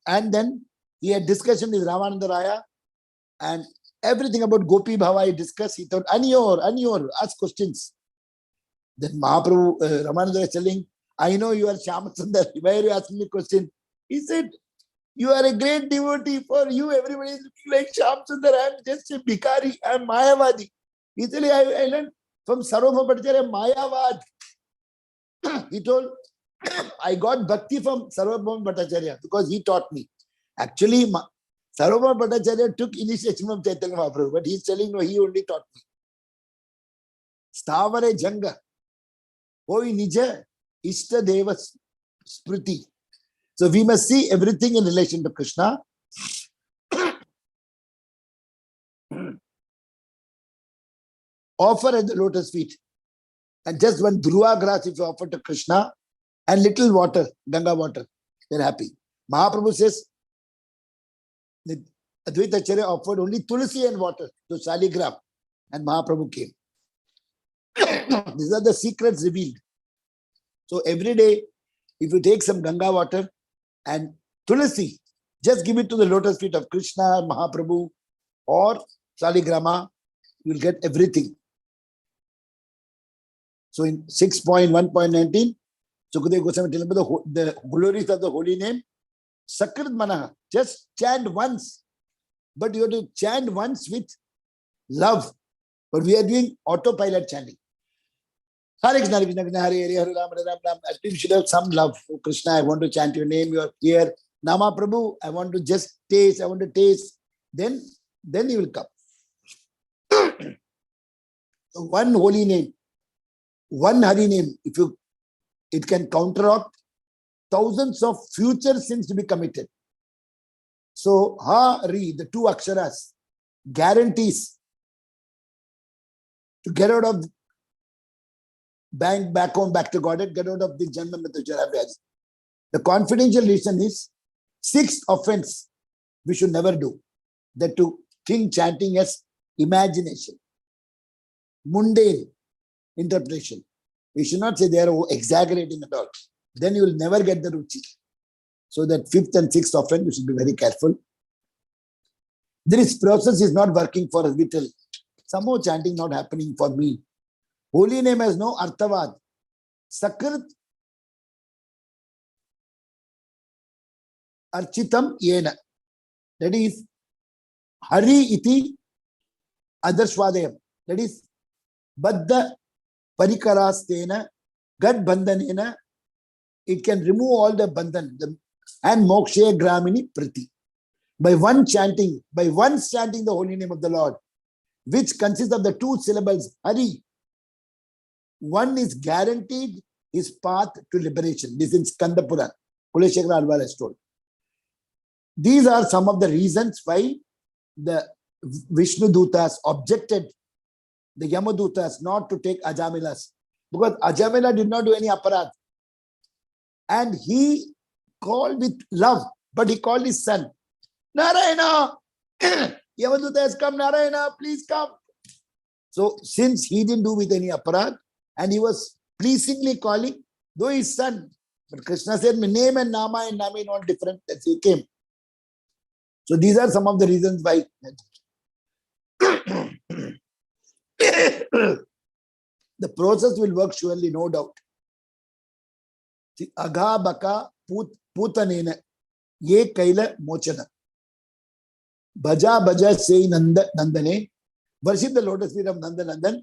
And then he had discussion with Ramananda Raya, and everything about Gopi Bhava he discussed. He thought, Anyor, ask questions. Then Mahaprabhu, Ramananda is telling, I know you are Shyamasundar. Why are you asking me question? He said, you are a great devotee. For you, everybody is looking like Shyamasundar. I am just a bhikari. I am Mayavadi. He said, I learned from Sarvabhauma Bhattacharya Mayavad. He told, I got bhakti from Sarvabhauma Bhattacharya because he taught me. Actually, Sarvabhauma Bhattacharya took initiation from Chaitanya Mahaprabhu, but he's telling, no, he only taught me. Stavare Janga. Hoi Nija Ishta Deva Spriti. So we must see everything in relation to Krishna. Offer at the lotus feet. And just one dhruva grass if you offer to Krishna and little water, Ganga water, they're happy. Mahaprabhu says, Advaita Acharya offered only tulsi and water to Shaligram and Mahaprabhu came. These are the secrets revealed. So every day, if you take some Ganga water and tulsi, just give it to the lotus feet of Krishna, Mahaprabhu or Shaligrama, you'll get everything. So in 6.1.19, Sukadeva Goswami telling about the glories of the holy name. Sakrit Manaha, just chant once. But you have to chant once with love. But we are doing autopilot chanting. Hare Krishna, Hare Krishna, Krishna Hare Hare, Hare Ram, Hare Ram, Ram. Actually, we should have some love. Oh, Krishna, I want to chant your name, you are here. Nama Prabhu, I want to just taste, I want to taste. Then he will come. So one holy name, one Hari name, it can counteract thousands of future sins to be committed. So Hari, the two aksharas, guarantees to get out of back home, back to Godhead, get out of the Janma Mrityu Jara Vyadi. The confidential reason is sixth offense we should never do. That to think chanting as imagination, mundane interpretation. We should not say they are exaggerating at all. Then you will never get the ruchi. So that fifth and sixth offense, you should be very careful. This process is not working for us. We tell, somehow chanting not happening for me. Holy name has no arthavad. Sakrit architam yena. That is Hari iti adarshvadayam. That is Baddha Parikarastena Gad Bandhanena. It can remove all the bandhan and mokshe gramini priti. By once chanting the holy name of the Lord, which consists of the two syllables Hari, one is guaranteed his path to liberation. This is Skanda Puran. Kuleshekara Alvar has told. These are some of the reasons why the Vishnu Dutas objected the Yamadutas not to take Ajamilas. Because Ajamila did not do any aparadh. And he called with love, but he called his son. Narayana! Yamaduta has come, Narayana, please come. So since he didn't do with any aparadh, and he was pleasingly calling, though his son, but Krishna said, my name and Nama and Nami not different, that's he came. So these are some of the reasons why. The process will work surely, no doubt. Agha baka putanena ye kaila mochana. Bhaja say Nandane. Worship the lotus feet of Nandan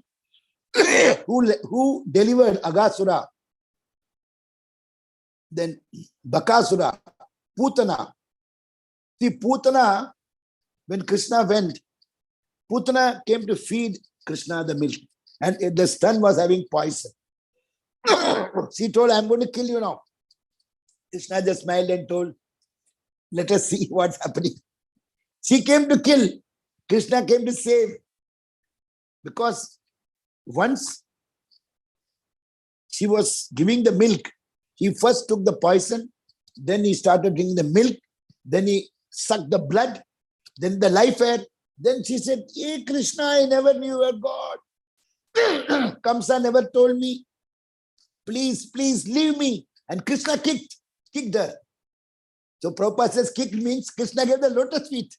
who delivered Aghasura. Then Bakasura, Putana. See, Putana, when Krishna went, Putana came to feed Krishna the milk. And the son was having poison. She told, I'm going to kill you now. Krishna just smiled and told, let us see what's happening. She came to kill. Krishna came to save. Because once she was giving the milk, he first took the poison, then he started drinking the milk, then he sucked the blood, then the life air. Then she said, hey Krishna, I never knew you were God. Kamsa never told me. Please leave me. And Krishna kicked her. So Prabhupada says kicked means Krishna gave the lotus feet.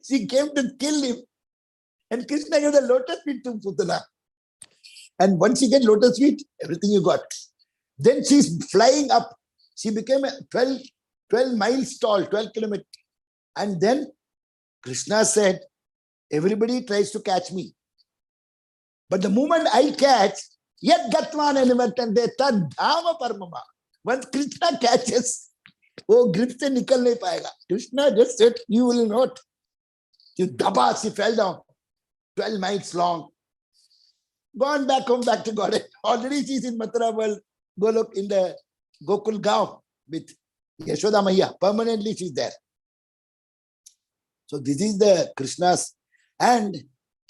She came to kill him. And Krishna gave the lotus feet to Putana. And once you get lotus feet, everything you got. Then she's flying up. She became a 12 miles tall, 12 kilometers. And then Krishna said, everybody tries to catch me. But the moment I catch, yet gatman anivartante tad dhama parmama. Once Krishna catches, oh, grip se nikal nahi payega. Krishna just said, you will not. You dabas, he fell down. 12 miles long. Gone back home, back to God. Already she's in Mathura world, Golok in the Gokul Gaon with Yashoda Maiya. Permanently she's there. So this is the Krishna's. And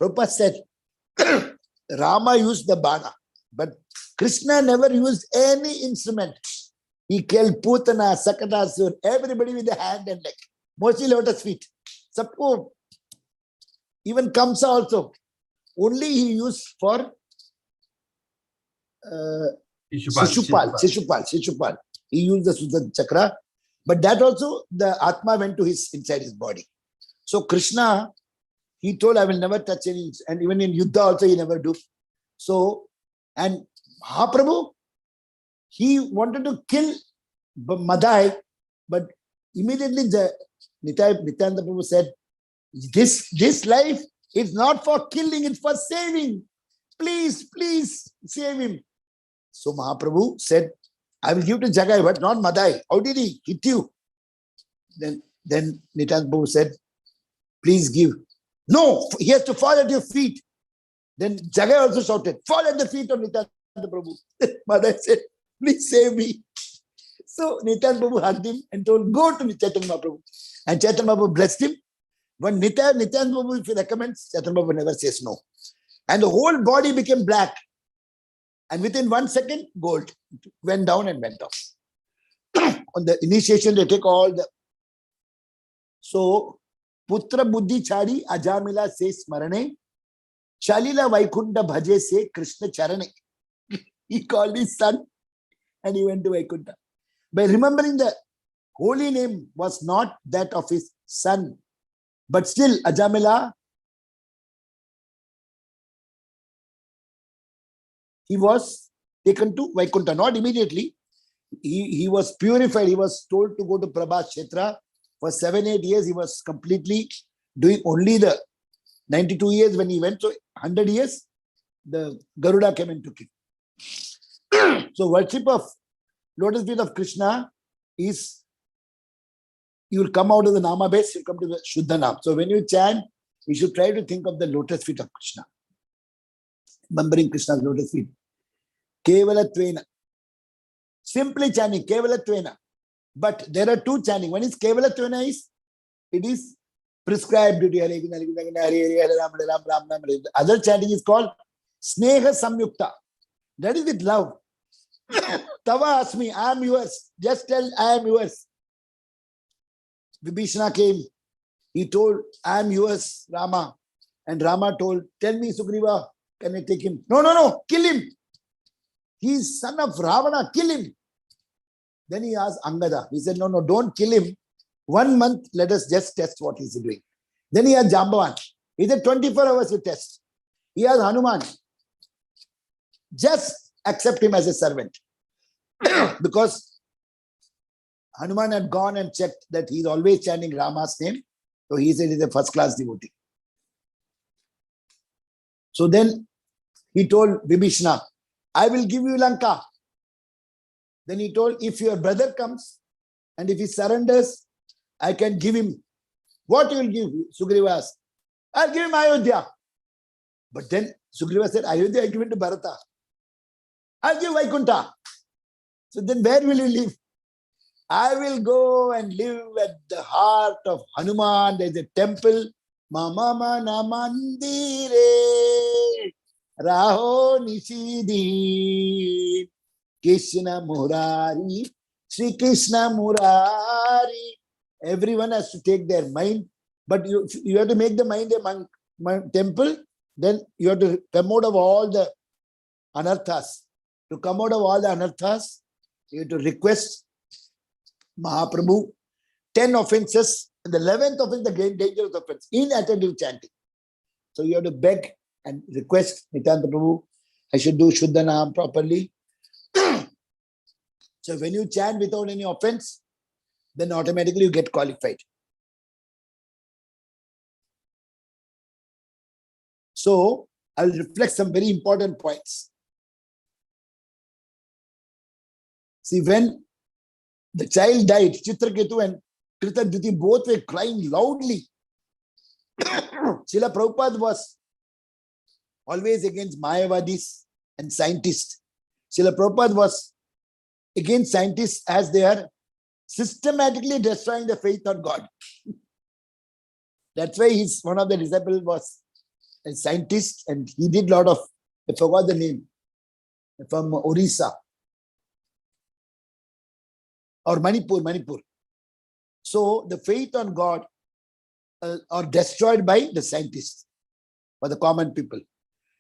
Prabhupada said, Rama used the bana, but Krishna never used any instrument. He killed Putana, Sakatasur, everybody with the hand and leg. Mostly lotus feet. Suppose even Kamsa also. Only he used for Shishupal. He used the Sudan Chakra. But that also, the Atma went to inside his body. So Krishna, he told, I will never touch any, and even in Yuddha also he never do. So, and Mahaprabhu, he wanted to kill Madai, but immediately the Nityananda Prabhu said, this life is not for killing, it's for saving. Please, please save him. So Mahaprabhu said, I will give to Jagai, but not Madai. How did he hit you? Then Nityananda Prabhu said, please give. No, he has to fall at your feet. Then Jagai also shouted, fall at the feet of Nityananda Prabhu. Madai said, please save me. So Nityananda Prabhu hugged him and told, go to Chaitanya Mahaprabhu. And Chaitanya Mahaprabhu blessed him. When Nityananda Prabhu, if he recommends, Chaitanya Mahaprabhu never says no. And the whole body became black. And within 1 second, gold went down and went off. On the initiation, they take all the... So, Putra Buddhi Chari Ajamila se Smarane, Shalila Vaikunta Bhaje se Krishna Charane. He called his son and he went to Vaikunta. By remembering the holy name was not that of his son, but still Ajamila, he was taken to Vaikunta, not immediately. He was purified. He was told to go to Prabhat Kshetra. For 7-8 years, he was completely doing only the 92 years when he went. So 100 years, the Garuda came and took him. So worship of lotus feet of Krishna is, you will come out of the Nama base, you come to the Shuddha Nam. So when you chant, you should try to think of the lotus feet of Krishna. Remembering Krishna's lotus feet. Kevalatvena. Simply chanting Kevalatvena. But there are two chanting. One is Kevalatvena is, it is prescribed duty. Other chanting is called Sneha Samyukta. That is with love. Tava Asmi, I am yours. Just tell I am yours. Vibhishana came. He told, I am yours, Rama. And Rama told, tell me, Sugriva, can I take him? No, kill him. He is son of Ravana, kill him. Then he asked Angada. He said, no, don't kill him. 1 month, let us just test what he is doing. Then he had Jambavan. He said, 24 hours you test. He has Hanuman. Just accept him as a servant. Because Hanuman had gone and checked that he is always chanting Rama's name. So he said he's a first-class devotee. So then he told Vibhishana, I will give you Lanka. Then he told, if your brother comes and if he surrenders, I can give him. What you will give? Sugriva asked, I'll give him Ayodhya. But then Sugriva said, Ayodhya, I give it to Bharata. I'll give Vaikunta. So then where will you live? I will go and live at the heart of Hanuman. There is a temple. Mama Mana Mandire Raho Nishidi Krishna Murari Sri Krishna Murari. Everyone has to take their mind, but you have to make the mind a temple. Then you have to come out of all the anarthas. To come out of all the anarthas, you have to request Mahaprabhu 10 offenses. And the 11th offense, the great dangerous offense, inattentive chanting. So you have to beg and request Nityananda Prabhu, I should do Shuddha Nam properly. So when you chant without any offense, then automatically you get qualified. So I will reflect some very important points. See, when the child died, Chitraketu and Kritadviti both were crying loudly. Srila Prabhupada was always against Mayavadis and scientists. Srila Prabhupada was against scientists as they are systematically destroying the faith on God. That's why one of the disciples was a scientist and he did a lot of, I forgot the name, from Orissa or Manipur. So the faith on God are destroyed by the scientists or the common people.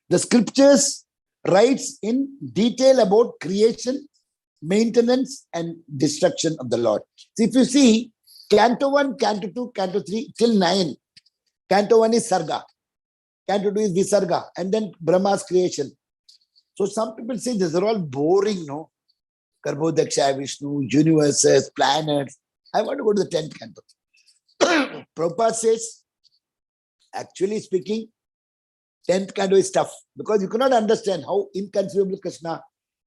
The scriptures writes in detail about creation, maintenance and destruction of the Lord. So if you see Canto 1, Canto 2, Canto 3 till 9, Canto 1 is Sarga, Canto 2 is Visarga, and then Brahma's creation. So some people say these are all boring, no? Garbhodaksha, Vishnu, universes, planets. I want to go to the 10th canto. Prabhupada says, actually speaking, 10th canto is tough because you cannot understand how inconceivable Krishna.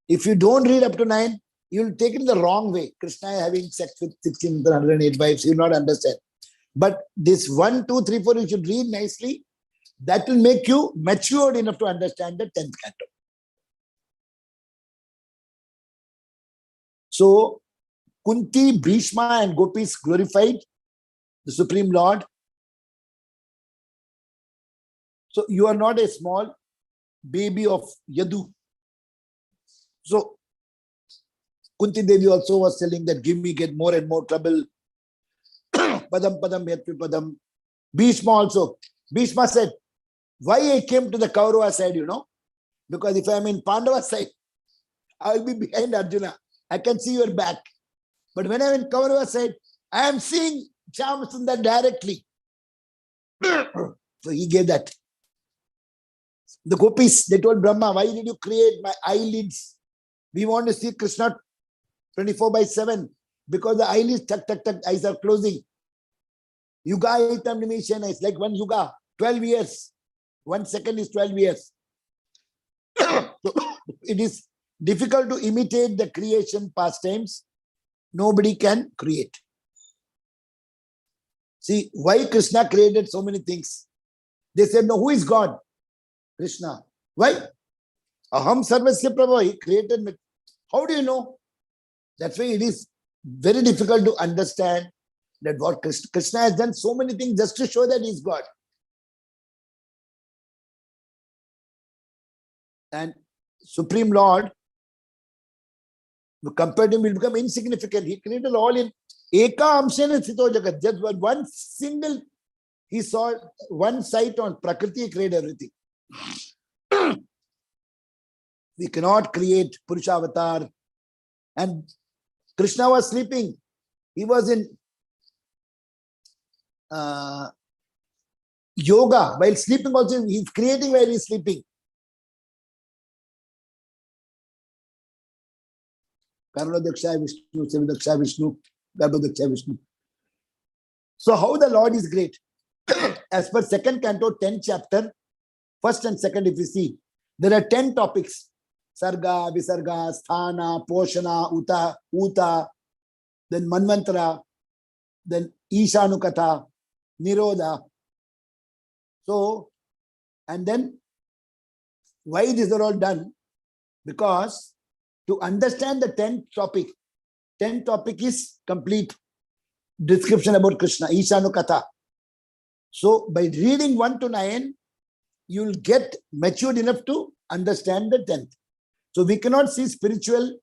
If you don't read up to 9, you'll take it in the wrong way. Krishna having sex with 1,608 wives, you'll not understand. But this 1, 2, 3, 4, you should read nicely. That will make you matured enough to understand the 10th canto. So, Kunti, Bhishma and Gopis glorified the Supreme Lord. So, you are not a small baby of Yadu. So, Kunti Devi also was telling that give me get more and more trouble. Padam padam yatvi padam. Bhishma also. Bhishma said, why I came to the Kaurava side, because if I am in Pandava side, I will be behind Arjuna. I can see your back. But when I am in Kaurava side, I am seeing Shyamasundar directly. So he gave that. The gopis, they told Brahma, why did you create my eyelids? We want to see Krishna 24/7 because the eyelids, tuck, eyes are closing. Yuga itam nimishena, it's like one yuga, 12 years. 1 second is 12 years. So it is difficult to imitate the creation pastimes. Nobody can create. See, why Krishna created so many things? They said, no, who is God? Krishna. Why? Aham sarvasya prabha, he created me. How do you know? That's why it is very difficult to understand that what Krishna has done so many things just to show that he is God. And Supreme Lord, compared to him, will become insignificant. He created all in Eka Amshena Sito Jagat. Just one single, he saw one sight on Prakriti, he created everything. We cannot create Purusha Avatar. And Krishna was sleeping. He was in yoga. While sleeping also, he is creating while he is sleeping. Karnadaksha Vishnu, Srivas Vishnu, Garbhodaksha Vishnu. So how the Lord is great? As per 2nd canto, 10th chapter, 1st and 2nd, if you see, there are 10 topics. Sarga, Visarga, Sthana, Poshana, Uta, then Manvantara, then Ishanukatha, Nirodha. So, and then why these are all done? Because to understand the 10th topic is complete description about Krishna, Ishanukatha. So, by reading 1 to 9, you will get matured enough to understand the 10th. So, we cannot see spiritual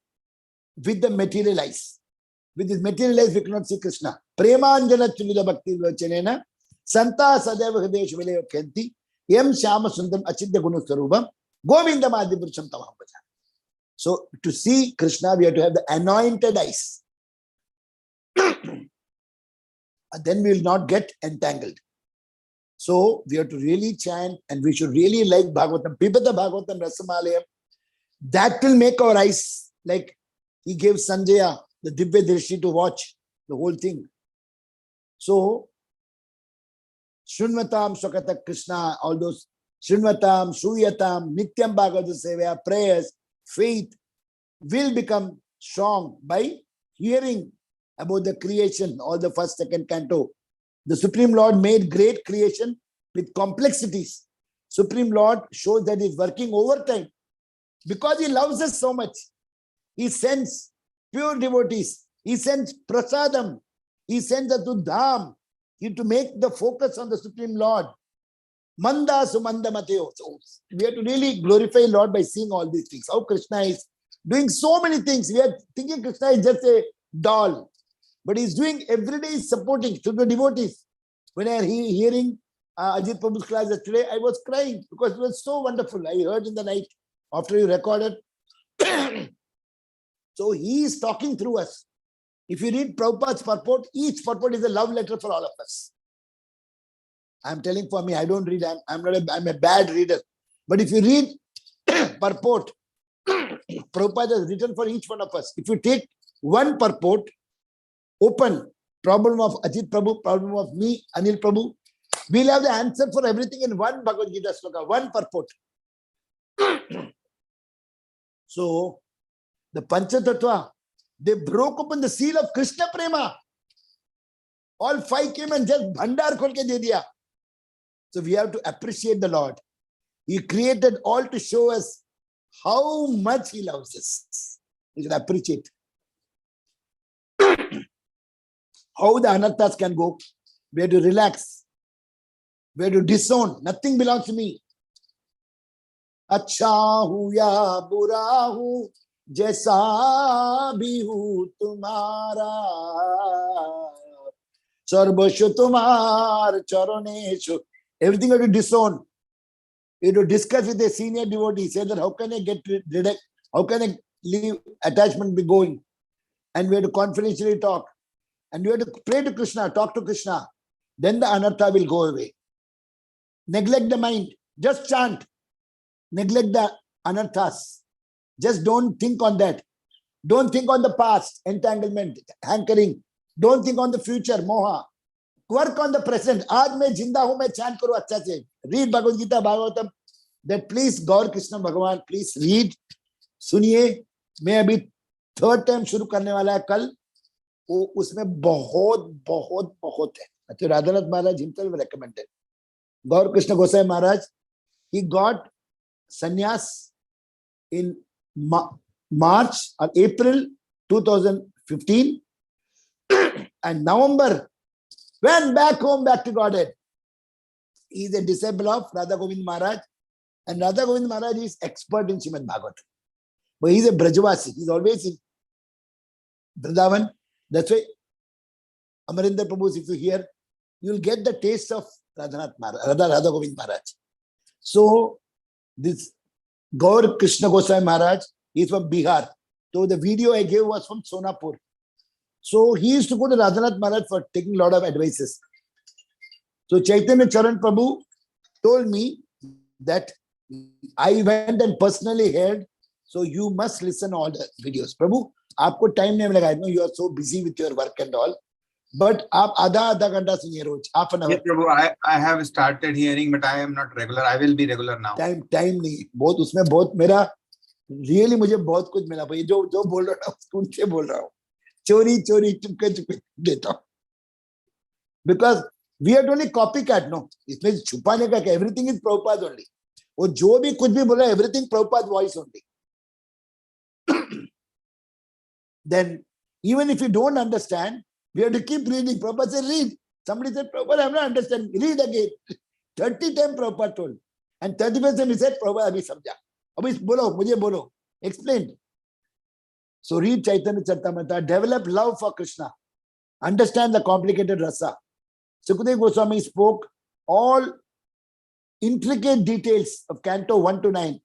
with the material eyes. With this material eyes, we cannot see Krishna. Premanjana chulida bhakti vachanena santa sadeva hrideshu vileyo kyanti yam shyama sundam achidya gunusarubam govindam adipurusham tamam bhajan. So, to see Krishna, we have to have the anointed eyes. Then we will not get entangled. So, we have to really chant and we should really like Bhagavatam. Pibata Bhagavatam Rasamalayam. That will make our eyes, like he gave Sanjaya the Divya Drishti to watch the whole thing. So, Shunvatam Swakata Krishna, all those Srinvatam, Shuyatam, Nityam Bhagavad Sevaya, prayers, faith will become strong by hearing about the creation, all the first, second canto. The Supreme Lord made great creation with complexities. Supreme Lord shows that he's working overtime because he loves us so much. He sends pure devotees. He sends prasadam. He sends us to dham. To make the focus on the Supreme Lord. Manda sumanda mateo. So we have to really glorify Lord by seeing all these things. How Krishna is doing so many things. We are thinking Krishna is just a doll. But he's doing every day, is supporting to the devotees. When I hearing Ajit Prabhu's class yesterday, I was crying because it was so wonderful. I heard in the night after you recorded. So he is talking through us. If you read Prabhupada's purport, each purport is a love letter for all of us. I'm telling for me, I don't read. I'm a bad reader. But if you read purport, Prabhupada has written for each one of us. If you take one purport, open, problem of Ajit Prabhu, problem of me, Anil Prabhu, we'll have the answer for everything in one Bhagavad Gita sloka, one purport. So, the Panchatattva, they broke open the seal of Krishna Prema. All five came and just bhandar khol ke de diya. So we have to appreciate the Lord. He created all to show us how much he loves us. We should appreciate how the anarthas can go. We have to relax. We have to disown. Nothing belongs to me. Acha hu ya bura hu, jaisa bhi hu tumhara. Sarvashu tumhar charaneshu. Everything you have to disown. You have to discuss with a senior devotee. Say that how can I get rid of, how can I leave attachment be going? And we have to confidentially talk. And you have to pray to Krishna, talk to Krishna. Then the anartha will go away. Neglect the mind. Just chant. Neglect the anarthas. Just don't think on that. Don't think on the past, entanglement, hankering. Don't think on the future, moha. Work on the present. Aaj main jinda hu, main chant karu acha se. Read Bhagavad Gita, Bhagavatam. That please, Gaur Krishna Bhagavan, please read. Suniye, मैं अभी third time शुरू करने वाला है कल. वो उसमें बहुत बहुत बहुत है. तो राधानाथ महाराज himself recommended. Gaur Krishna Gosai Maharaj, he got sannyas in March or April 2015, and November went back home, back to Godhead. He is a disciple of Radha Govind Maharaj, and Radha Govind Maharaj is expert in Srimad Bhagavatam. But he is a Brajavasi. He is always in Vrindavan. That's why Amarinder Prabhu, if you hear, you will get the taste of Radha Govind Maharaj. So this Gaur Krishna Gosai Maharaj is from Bihar. So the video I gave was from Sonapur. So he used to go to Radhanath Maharaj for taking a lot of advices. So Chaitanya Charan Prabhu told me that I went and personally heard, so you must listen all the videos. Prabhu, aapko time nahi milega. I know you are so busy with your work and all, but aap आधा घंटा सुनिए रोज, half an hour. Yes, Prabhu, I have started hearing, but I am not regular. I will be regular now. Time नहीं. बहुत उसमें बहुत मेरा really मुझे बहुत कुछ मिला. भाई जो बोल रहा हूँ स्कूल से बोल रहा हूँ. चोरी चुपके देता हूँ. Because we are only copycat, no. इसमें छुपाने का क्या? Everything is Prabhupada only. वो जो भी कुछ भी बोला, everything Prabhupada voice only. Then even if you don't understand, we have to keep reading. Prabhupada said, read. Somebody said, Prabhupada, I'm not understanding. Read again. 30 times Prabhupada told. And 31st time he said, Prabhupada, abhi samjha. Abhi bolo, mujhe bolo. Explain. So read Chaitanya Charitamrita. Develop love for Krishna. Understand the complicated rasa. Sukadeva Goswami spoke all intricate details of Canto 1 to 9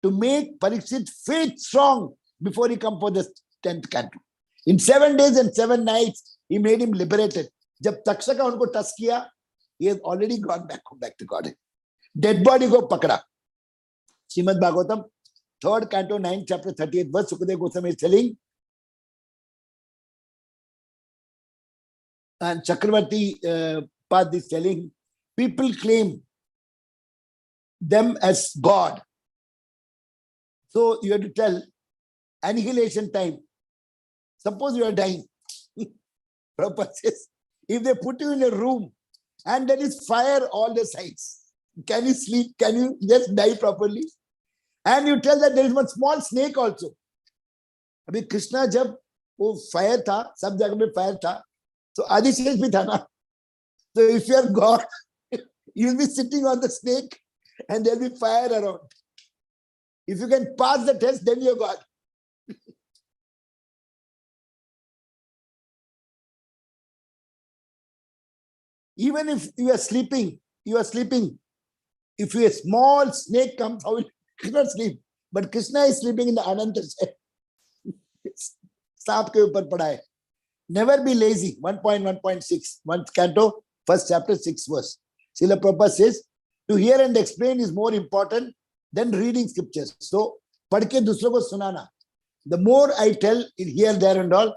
to make Parikshit's faith strong before he come for the 10th Canto. In 7 days and 7 nights, he made him liberated. Jab Takshaka unko touch kiya, he has already gone back to God. Dead body ko pakda. Srimad Bhagavatam, 3rd Canto, 9th chapter, 38th verse, Sukadeva Goswami is telling, and Chakravarti Pad is telling, people claim them as God. So you have to tell annihilation time. Suppose you are dying. Prabhupada says, if they put you in a room and there is fire all the sides, can you sleep? Can you just die properly? And you tell that there is one small snake also. अभी कृष्णा जब वो fire था, सब जगह में fire था, तो आदिशेष भी था ना. So if you are God, you will be sitting on the snake and there will be fire around. If you can pass the test, then you are God. Even if you are sleeping, if a small snake comes out, you cannot sleep. But Krishna is sleeping in the Ananta. सांप के ऊपर पड़ा है. Never be lazy. 1.1.6, 1 canto, first chapter, 6 verse. Srila Prabhupada says, to hear and explain is more important than reading scriptures. So, पढ़ के दूसरों को सुनाना. The more I tell it here, there and all,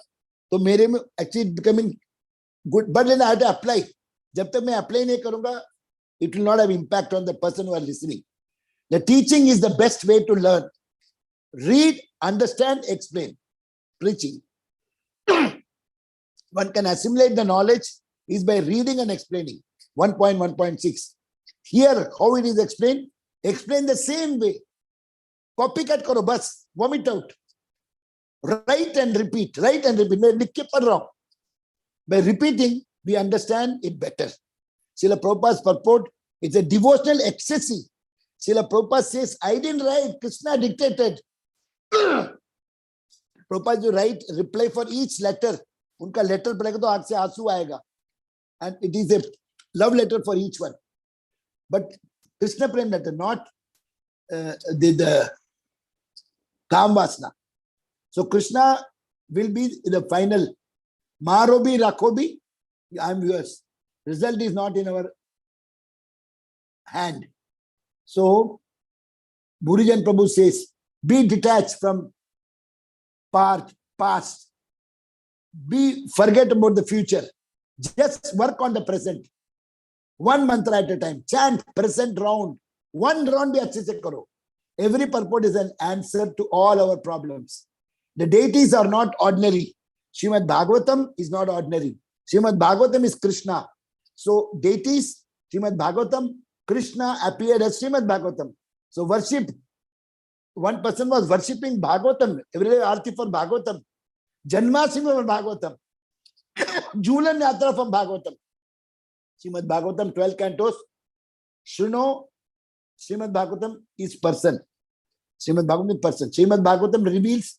तो मेरे में actually becoming good. But then I have to apply. जब तक मैं apply नहीं करूँगा, it will not have impact on the person who are listening. The teaching is the best way to learn. Read, understand, explain. Preaching. One can assimilate the knowledge is by reading and explaining. 1.1.6. Here, how it is explained, explain the same way. Copycat karo bas, vomit out. Write and repeat, write and repeat. मैं लिख के पढ़ रहा हूं. By repeating, we understand it better. Srila Prabhupada's purport is a devotional ecstasy. Srila Prabhupada says, I didn't write, Krishna dictated. Prabhupada जो write reply for each letter, उनका letter पढ़ेगा तो आँख से आंसू आएगा, and it is a love letter for each one. But Krishna Prem letter, not the Kam Vasna. So Krishna will be the final. Marobi Rakobi, I am yours. Result is not in our hand. So Bhurijan Prabhu says, be detached from past. Forget about the future. Just work on the present. One mantra at a time. Chant present round. One round bhi अच्छे से करो. Every purport is an answer to all our problems. The deities are not ordinary. Srimad Bhagavatam is not ordinary. Srimad Bhagavatam is Krishna. So deities, Srimad Bhagavatam, Krishna appeared as Srimad Bhagavatam. So worship. One person was worshipping Bhagavatam. Every day Aarti for Bhagavatam. Janmashtami for Bhagavatam. Julan Yatra from Bhagavatam. Srimad Bhagavatam, 12 cantos. Shruno, Srimad Bhagavatam is person. Srimad Bhagavatam is person. Srimad Bhagavatam reveals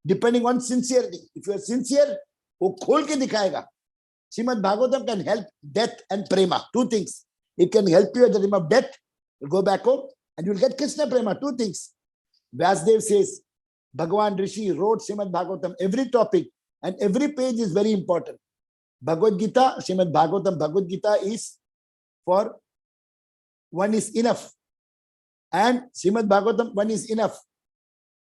depending on sincerity. If you are sincere, वो खोल के दिखाएगा. Srimad Bhagavatam can help death and prema. Two things. It can help you at the time of death. You go back home and you will get Krishna prema. Two things. Vyasdev says, Bhagavan Rishi wrote Srimad Bhagavatam. Every topic and every page is very important. Bhagavad Gita, Srimad Bhagavatam, Bhagavad Gita is for one is enough. And Srimad Bhagavatam, one is enough.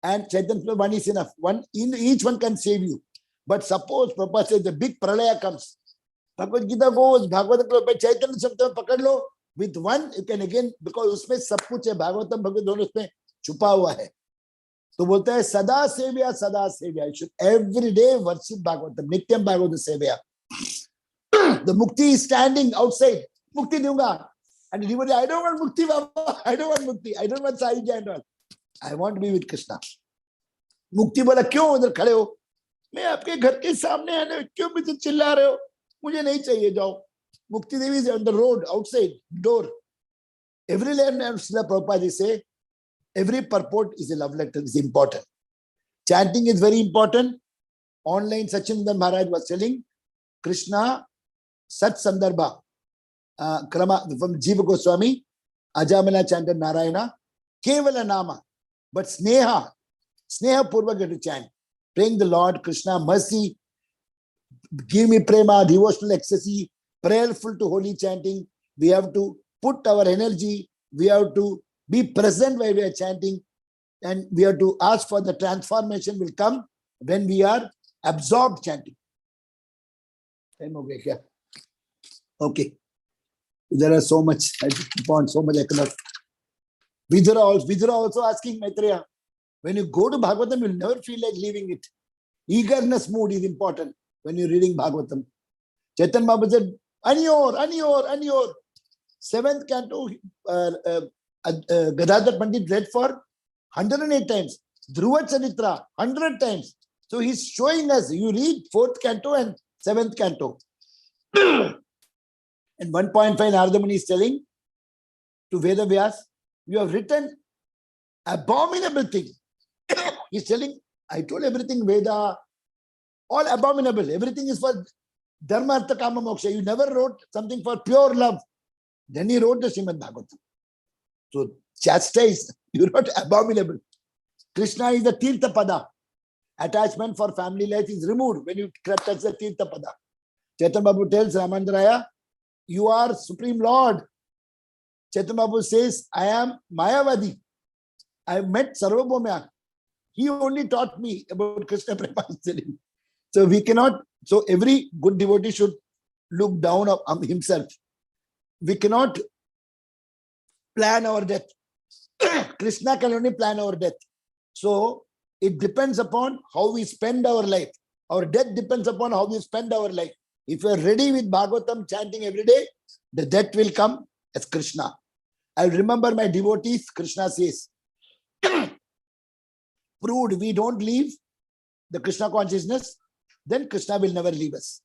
And Chaitanya, one is enough. Each one can save you. But suppose Prabhupada says the big pralaya comes. Bhagavad Gita goes, Bhagavatam goes, Chaitanya Samtam pakad lo. With one, you can again, because उसमें सब कुछ है, Bhagavatam, Bhagavad दोनों उसमें छुपा हुआ है. तो बोलता है सदा सेव्या, सदा सेव्या. You should every day worship Bhagavatam, Nityam Bhagavatam Sevya. The Mukti is standing outside. Mukti दूंगा. And he would say, I don't want Mukti, Baba. I don't want Mukti. I don't want Sahija and all. I want to be with Krishna. Mukti बोला क्यों उधर खड़े हो? मैं आपके घर के सामने है ना, क्यों मुझे चिल्ला रहे हो? मुझे नहीं चाहिए, जाओ. Mukti Devi is on the road, outside, door. Every line of Srila Prabhupada say, every purport is a love letter, is important. Chanting is very important. Online, Sachindan Maharaj was telling, Krishna, Sat Sandarbha, Krama, from Jiva Goswami, Ajamala chanted Narayana, Kevala Nama, but Sneha Purva get to chant. Praying the Lord, Krishna, mercy, give me prema, devotional ecstasy, prayerful to holy chanting. We have to put our energy, we have to be present while we are chanting, and we have to ask for the transformation will come when we are absorbed chanting. Okay. There are so much, I want so much I cannot Vidura also asking Maitreya, when you go to Bhagavatam, you'll never feel like leaving it. Eagerness mood is important when you're reading Bhagavatam. Chaitanya Babu said, Aniyor. 7th canto, Gadadhar Pandit read for 108 times. Dhruva Charitra, 100 times. So he's showing us, you read 4th canto and 7th canto. And 1.5 Narada Muni is telling to Veda Vyas, you have written abominable thing. He's telling, I told everything Veda, all abominable. Everything is for Dharma, Artha, Kama, Moksha. You never wrote something for pure love. Then he wrote the Srimad Bhagavatam. So chastise, you wrote abominable. Krishna is the Tirtha Pada. Attachment for family life is removed when you touch the Tirtha Pada. Chaitanya Babu tells Ramandraya, you are Supreme Lord. Chaitanya Babu says, I am Mayavadi. I met Sarvabhaumya. He only taught me about Krishna Prema. So we cannot, so every good devotee should look down on himself. We cannot plan our death. Krishna can only plan our death. So it depends upon how we spend our life. Our death depends upon how we spend our life. If you are ready with Bhagavatam chanting every day, the death will come as Krishna. I remember my devotees, Krishna says, proved we don't leave the Krishna consciousness, then Krishna will never leave us.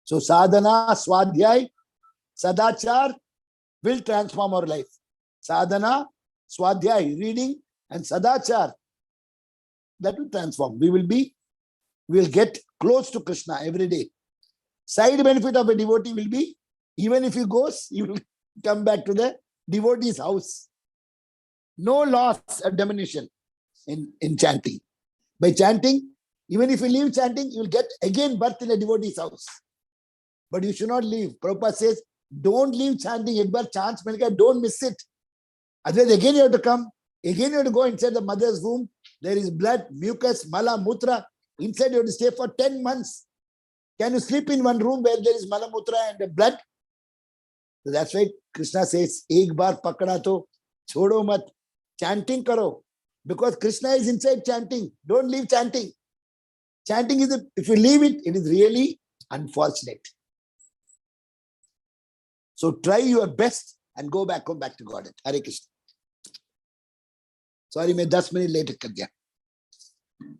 So sadhana, swadhyay, sadachar will transform our life. Sadhana, swadhyay, reading, and sadachar, that will transform. We will get close to Krishna every day. Side benefit of a devotee will be, even if he goes, he will come back to the devotee's house. No loss or diminution in chanting. By chanting, even if you leave chanting, you will get again birth in a devotee's house. But you should not leave. Prabhupada says, don't leave chanting. Ekbar chance milga, don't miss it. Otherwise, again you have to come. Again you have to go inside the mother's womb. There is blood, mucus, mala, mutra. Inside you have to stay for 10 months. Can you sleep in one room where there is mala, mutra and blood? So that's why Krishna says, Ek bar pakda to chodo mat. Chanting karo. Because Krishna is inside chanting. Don't leave chanting. Chanting is, if you leave it, it is really unfortunate. So try your best and go back to God. Hare Krishna. Sorry, मैं 10 minutes later कर दिया.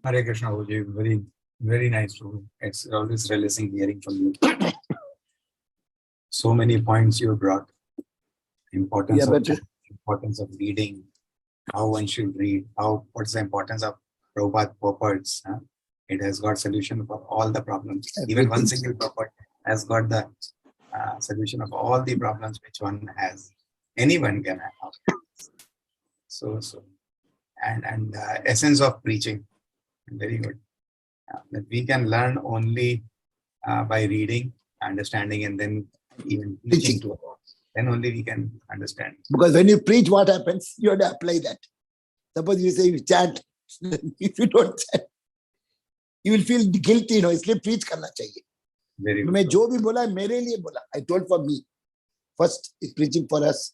Hare Krishna, Prabhuji. Very, very nice. It's always releasing hearing from you. So many points you brought. Importance of reading, how one should read, what's the importance of Prabhupada purports. It has got solution for all the problems. Even one single purport has got the solution of all the problems which one has. Anyone can have. So. And the essence of preaching, very good. That we can learn only by reading, understanding, and then even preaching to others. Then only we can understand. Because when you preach, what happens? You have to apply that. Suppose you say you chant. If you don't chant, you will feel guilty. इसलिए preach करना चाहिए. Very good. मैं जो भी बोला मेरे लिए बोला. I told for me. First is preaching for us.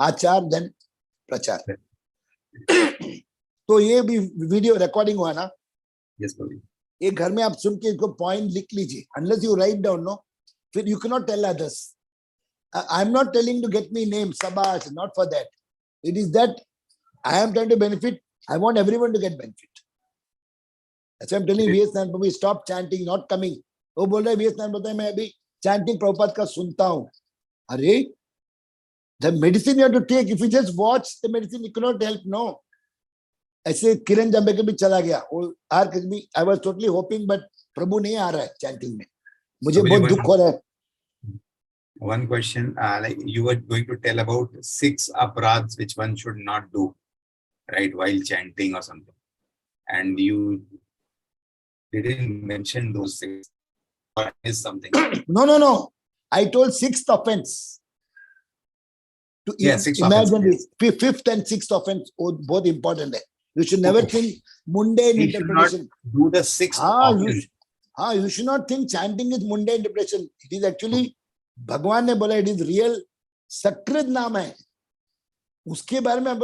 Achar, then prachar. तो ये भी वीडियो रिकॉर्डिंग हुआ ना. Yes, Prabhuji. एक घर में आप सुन के इसको पॉइंट लिख लीजिए. Unless you write down, no, फिर you cannot tell others. I'm not telling to get me name, Sabash, not for that. It is that I am trying to benefit. I want everyone to get benefit. That's why I'm telling V.S. Narayan, stop chanting, not coming. वो बोल रहा है V.S. Narayan बताए मैं अभी chanting Prabhupada का सुनता हूँ. अरे, the medicine you have to take. If you just watch the medicine, you cannot help. No. ऐसे किरण जंबे के भी चला गया. I was totally hoping, but प्रभु नहीं आ रहा है chanting में. मुझे बहुत दुख हो रहा है. One question, like you were going to tell about 6 aparadhs which one should not do, right, while chanting or something, and you didn't mention those 6. Or is something? No. I told 6th offense. To 6th imagine offense. this. 5th and 6th offense, both important. You should never think mundane interpretation. Do the 6th offense. You should not think chanting is mundane interpretation. It is actually, Bhagwan ने बोला, it is real, Sakrit नाम है. उसके बारे में अब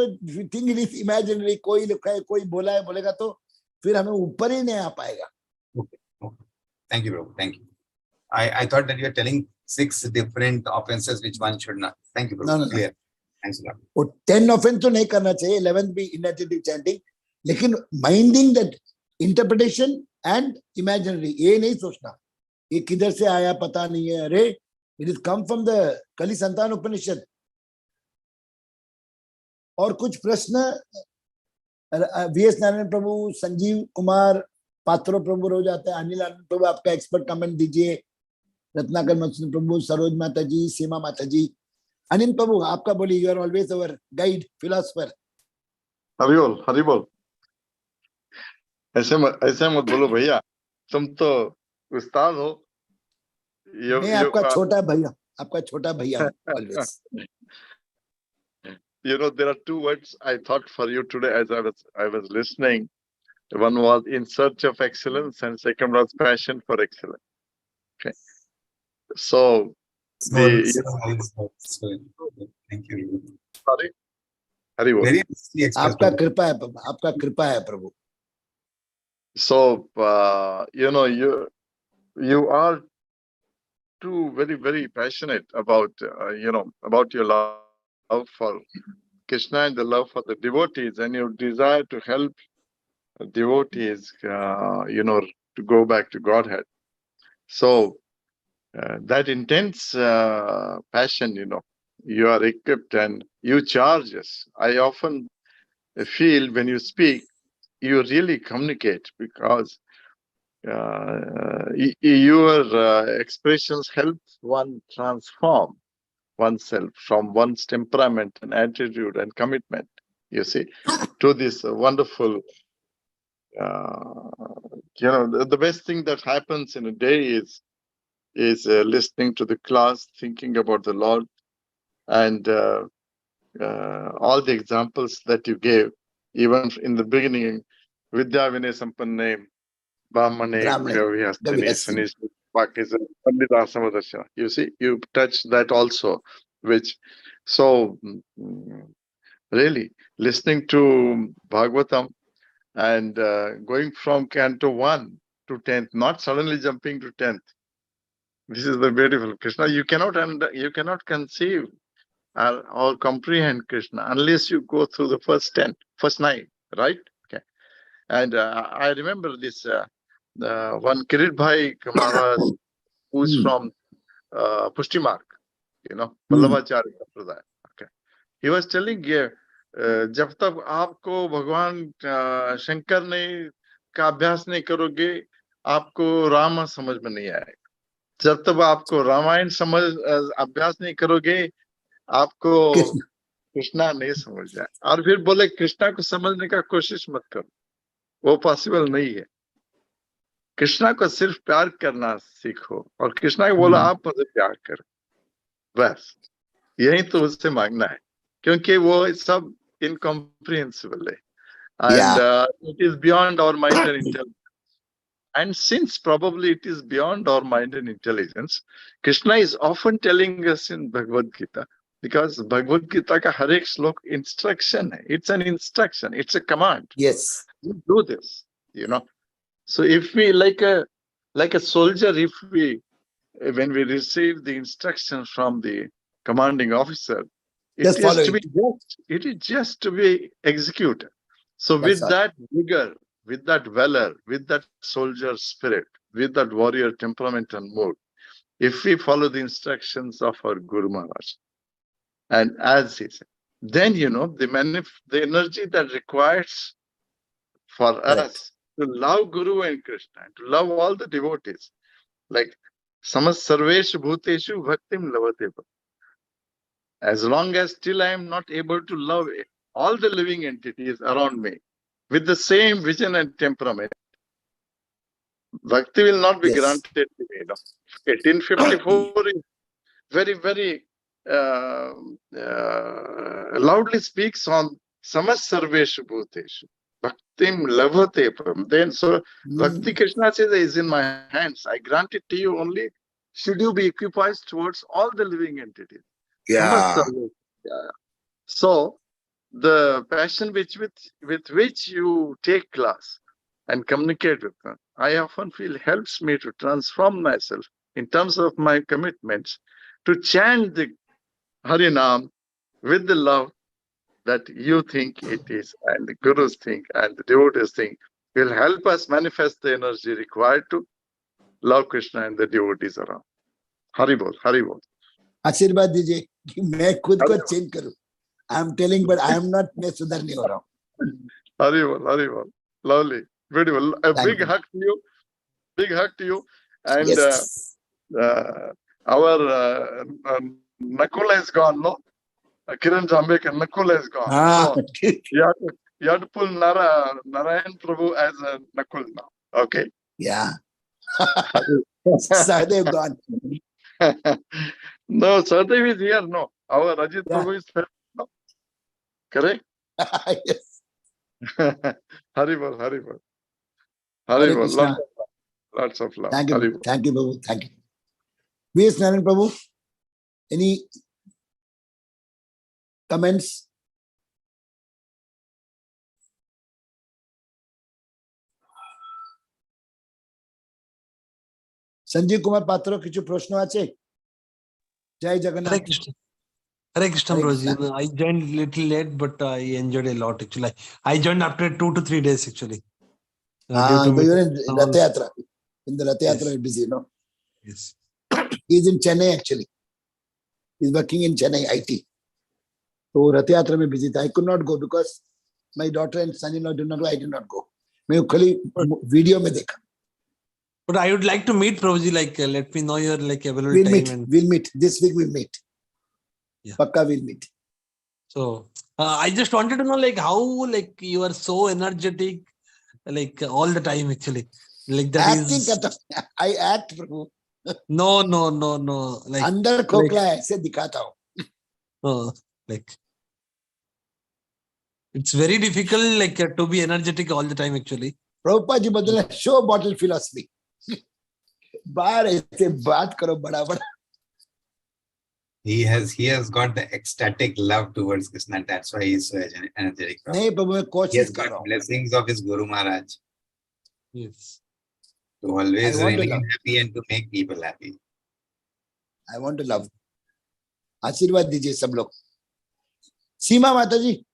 think it is imaginary, कोई लिखा है, कोई बोला है, बोलेगा तो फिर हमें ऊपर ही नहीं आ पाएगा. Okay. Okay. Thank you, Prabhu. Thank you. I thought that you are telling 6 different offenses which one should not. Thank you, Prabhu. No, no, no. Clear. Thanks a lot. वो 10 ऑफेंस तो नहीं करना चाहिए, 11th भी इनएटेटिव chanting, लेकिन minding that interpretation and imaginary, ये नहीं सोचना ये किधर से आया पता नहीं है. अरे it is come from the कलि संतान उपनिषद. और कुछ प्रश्न वीएस नारायण प्रभु, संजीव कुमार पात्रो प्रभु रोज आता है, अनिल आनंद प्रभु आपका एक्सपर्ट कमेंट दीजिए, रत्नाकर मत्स्य प्रभु, सरोज माता जी, सीमा माता जी. अनिल प्रभु आपका बोलिए, you are always our guide philosopher. Hari बोल, हरि बोल. ऐसे मत बोलो भैया, तुम तो उस्ताद हो. मैं आपका छोटा भैया, आपका छोटा भैया हूं always. You know, there are two words I thought for you today as I was listening. One was in search of excellence, and second was passion for excellence. Okay. So Thank you. Sorry. Hari bol. Very nicely expressed. आपका कृपा है, आपका कृपा है प्रभु. So you know, you are too very passionate about about your love for Krishna and the love for the devotees, and your desire to help devotees, to go back to Godhead. So that intense passion, you are equipped and you charge us. I often feel when you speak, you really communicate, because your expressions help one transform oneself from one's temperament and attitude and commitment, you see, to this wonderful, the best thing that happens in a day is listening to the class, thinking about the Lord, and all the examples that you gave, even in the beginning, Vidya Vinay Sampanne, Brahmane, Gavyastini, Pandita. You see, you touched that also, which, so really, listening to Bhagavatam and going from Canto 1 to 10th, not suddenly jumping to 10th. This is the beautiful Krishna. You cannot conceive or comprehend Krishna unless you go through the first 9, right? Okay. And I remember this one Kirit Bhai Maharaj, who's from Pushtimarg, Vallabhacharya Sampradaya. Okay. He was telling, जब तक आपको भगवान शंकर ने का अभ्यास नहीं करोगे, आपको राम समझ में नहीं आएगा. जब तक आपको रामायण अभ्यास नहीं करोगे, आपको कृष्णा नहीं समझ जाए. और फिर बोले कृष्णा को समझने का कोशिश मत करो, वो पॉसिबल नहीं है. कृष्णा को सिर्फ प्यार करना सीखो, और कृष्णा को बोला आप मुझे प्यार करो, बस यही तो उससे मांगना है, क्योंकि वो सब incomprehensible है, and it is beyond our mind and intelligence. And since probably it is beyond our mind and intelligence, Krishna is often telling us in Bhagavad Gita, because Bhagavad Gita ka har ek slok instruction hai. It's an instruction, it's a command. Yes. You do this, So if we like a soldier, when we receive the instructions from the commanding officer, it is just to be executed. So with that vigor, with that valor, with that soldier spirit, with that warrior temperament and mood, if we follow the instructions of our Guru Maharaj, and as he said, then the energy that requires for us to love Guru and Krishna, and to love all the devotees, like Samas Sarveshu Bhuteshu Bhaktim Lavate. As long as still I am not able to love all the living entities around me with the same vision and temperament, Bhakti will not be granted to me. 1854 is very loudly speaks on Samas Sarveshu Bhuteshu Bhaktim Lavate. Then so Bhakti Krishna says is in my hands. I grant it to you only should you be equipoised towards all the living entities. Yeah. So the passion with which you take class and communicate with them, I often feel helps me to transform myself in terms of my commitments to chant the Harinam with the love that you think it is, and the gurus think, and the devotees think, will help us manifest the energy required to love Krishna and the devotees around. Hari Bol, Hari Bol. आशीर्वाद दीजिए कि मैं खुद को Hari Bol. Change करूं. I am telling, but I am not. मैं सुधर नहीं हो रहा हूं. Hari Bol, Hari Bol. Lovely, beautiful. A Thank big you. hug to you. Big hug to you. And Yes. Our Nakula is gone, no? Kiran Jambekar, Nakula is gone. Ah, So you have to pull Narayan Prabhu as a Nakul now. Okay? yeah. Sahadev gone. No, Sahadev is here. No. Our Rajit Yeah. Prabhu is here. No. Correct? Yes. Haribol, Haribol. Hare Haribol. Krishna. Lots of love. Thank you. Haribol. Thank you, Prabhu. Thank you. V.S. Narayan Prabhu, any comments? Sanjeev Kumar Patro किछु प्रश्न আছে? जय Jagannath. Hare Krishna. Hare Krishna, Hare Prabhuji. Krishna. I joined little late, but I enjoyed a lot actually. I joined after 2 to 3 days actually. Due to But you're in meeting. Rath Yatra. In the Rath Yatra, Yes. you're busy, no? Yes. He's in Chennai actually. He's working in Chennai IT. So Rath Yatra में busy था. I could not go because my daughter and son-in-law did not go. I did not go. मैं खाली video में देखा. But I would like to meet Prabhuji, like let me know your like available We'll time. meet. And We'll meet. This week we'll meet. Yeah. Pakka we'll meet. so I just wanted to know like how like you are so energetic like all the time actually. Like that Acting is करता हूँ. I act Prabhu. no. Like अंदर खोखला है ऐसे दिखाता हूँ. like it's very difficult like to be energetic all the time actually. Prabhupada ji बदले show bottle philosophy. बाहर ऐसे बात करो बड़ा बड़ा. He has got the ecstatic love towards Krishna. That's why he's so energetic. नहीं प्रभु मैं He has कोशिश कर रहा got हूँ. blessings of his Guru Maharaj Yes. to always I want to remain love. happy and to make people happy. I want to love. आशीर्वाद दीजिए सब लोग. सीमा माता जी.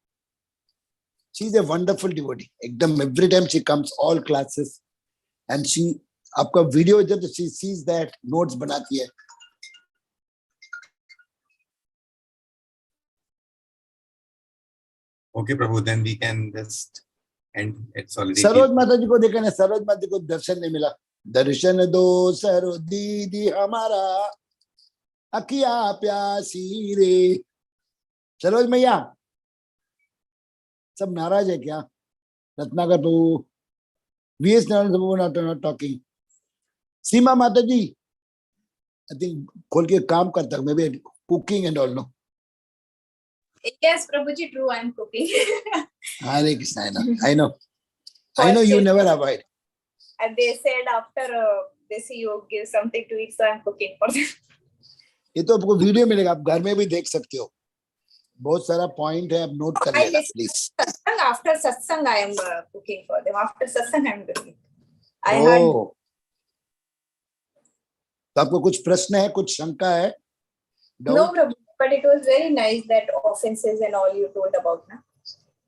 She is a wonderful devotee. एकदम every time she comes, all classes, and she आपका video जब she sees that notes बनाती है. Okay, Prabhu, then we can just end. It's already. Saroj माता जी को देखा ना. सरोज माता जी को दर्शन नहीं मिला. दर्शन दो सरो दीदी हमारा अखिया प्यासी रे. सरोज मैया सब नाराज है क्या? रत्नाकर प्रभु, V.S. Narayan Prabhu not talking. सीमा माता जी I think खोल के काम करता हूँ. Maybe cooking and all, no? Yes, Prabhuji, true, I'm cooking. Hare Krishna, I know. I know you never avoid. And they said after they see you give something to eat, so I'm cooking for them. ये तो आपको video मिलेगा. आप घर में भी देख सकते हो. बहुत सारा पॉइंट है. आप नोट कर लेना please. After satsang, I am cooking for them. After satsang, I am doing it. I heard. तो आपको कुछ प्रश्न है, कुछ शंका है? No, Prabhu, but it was very nice that offenses and all you told about, na?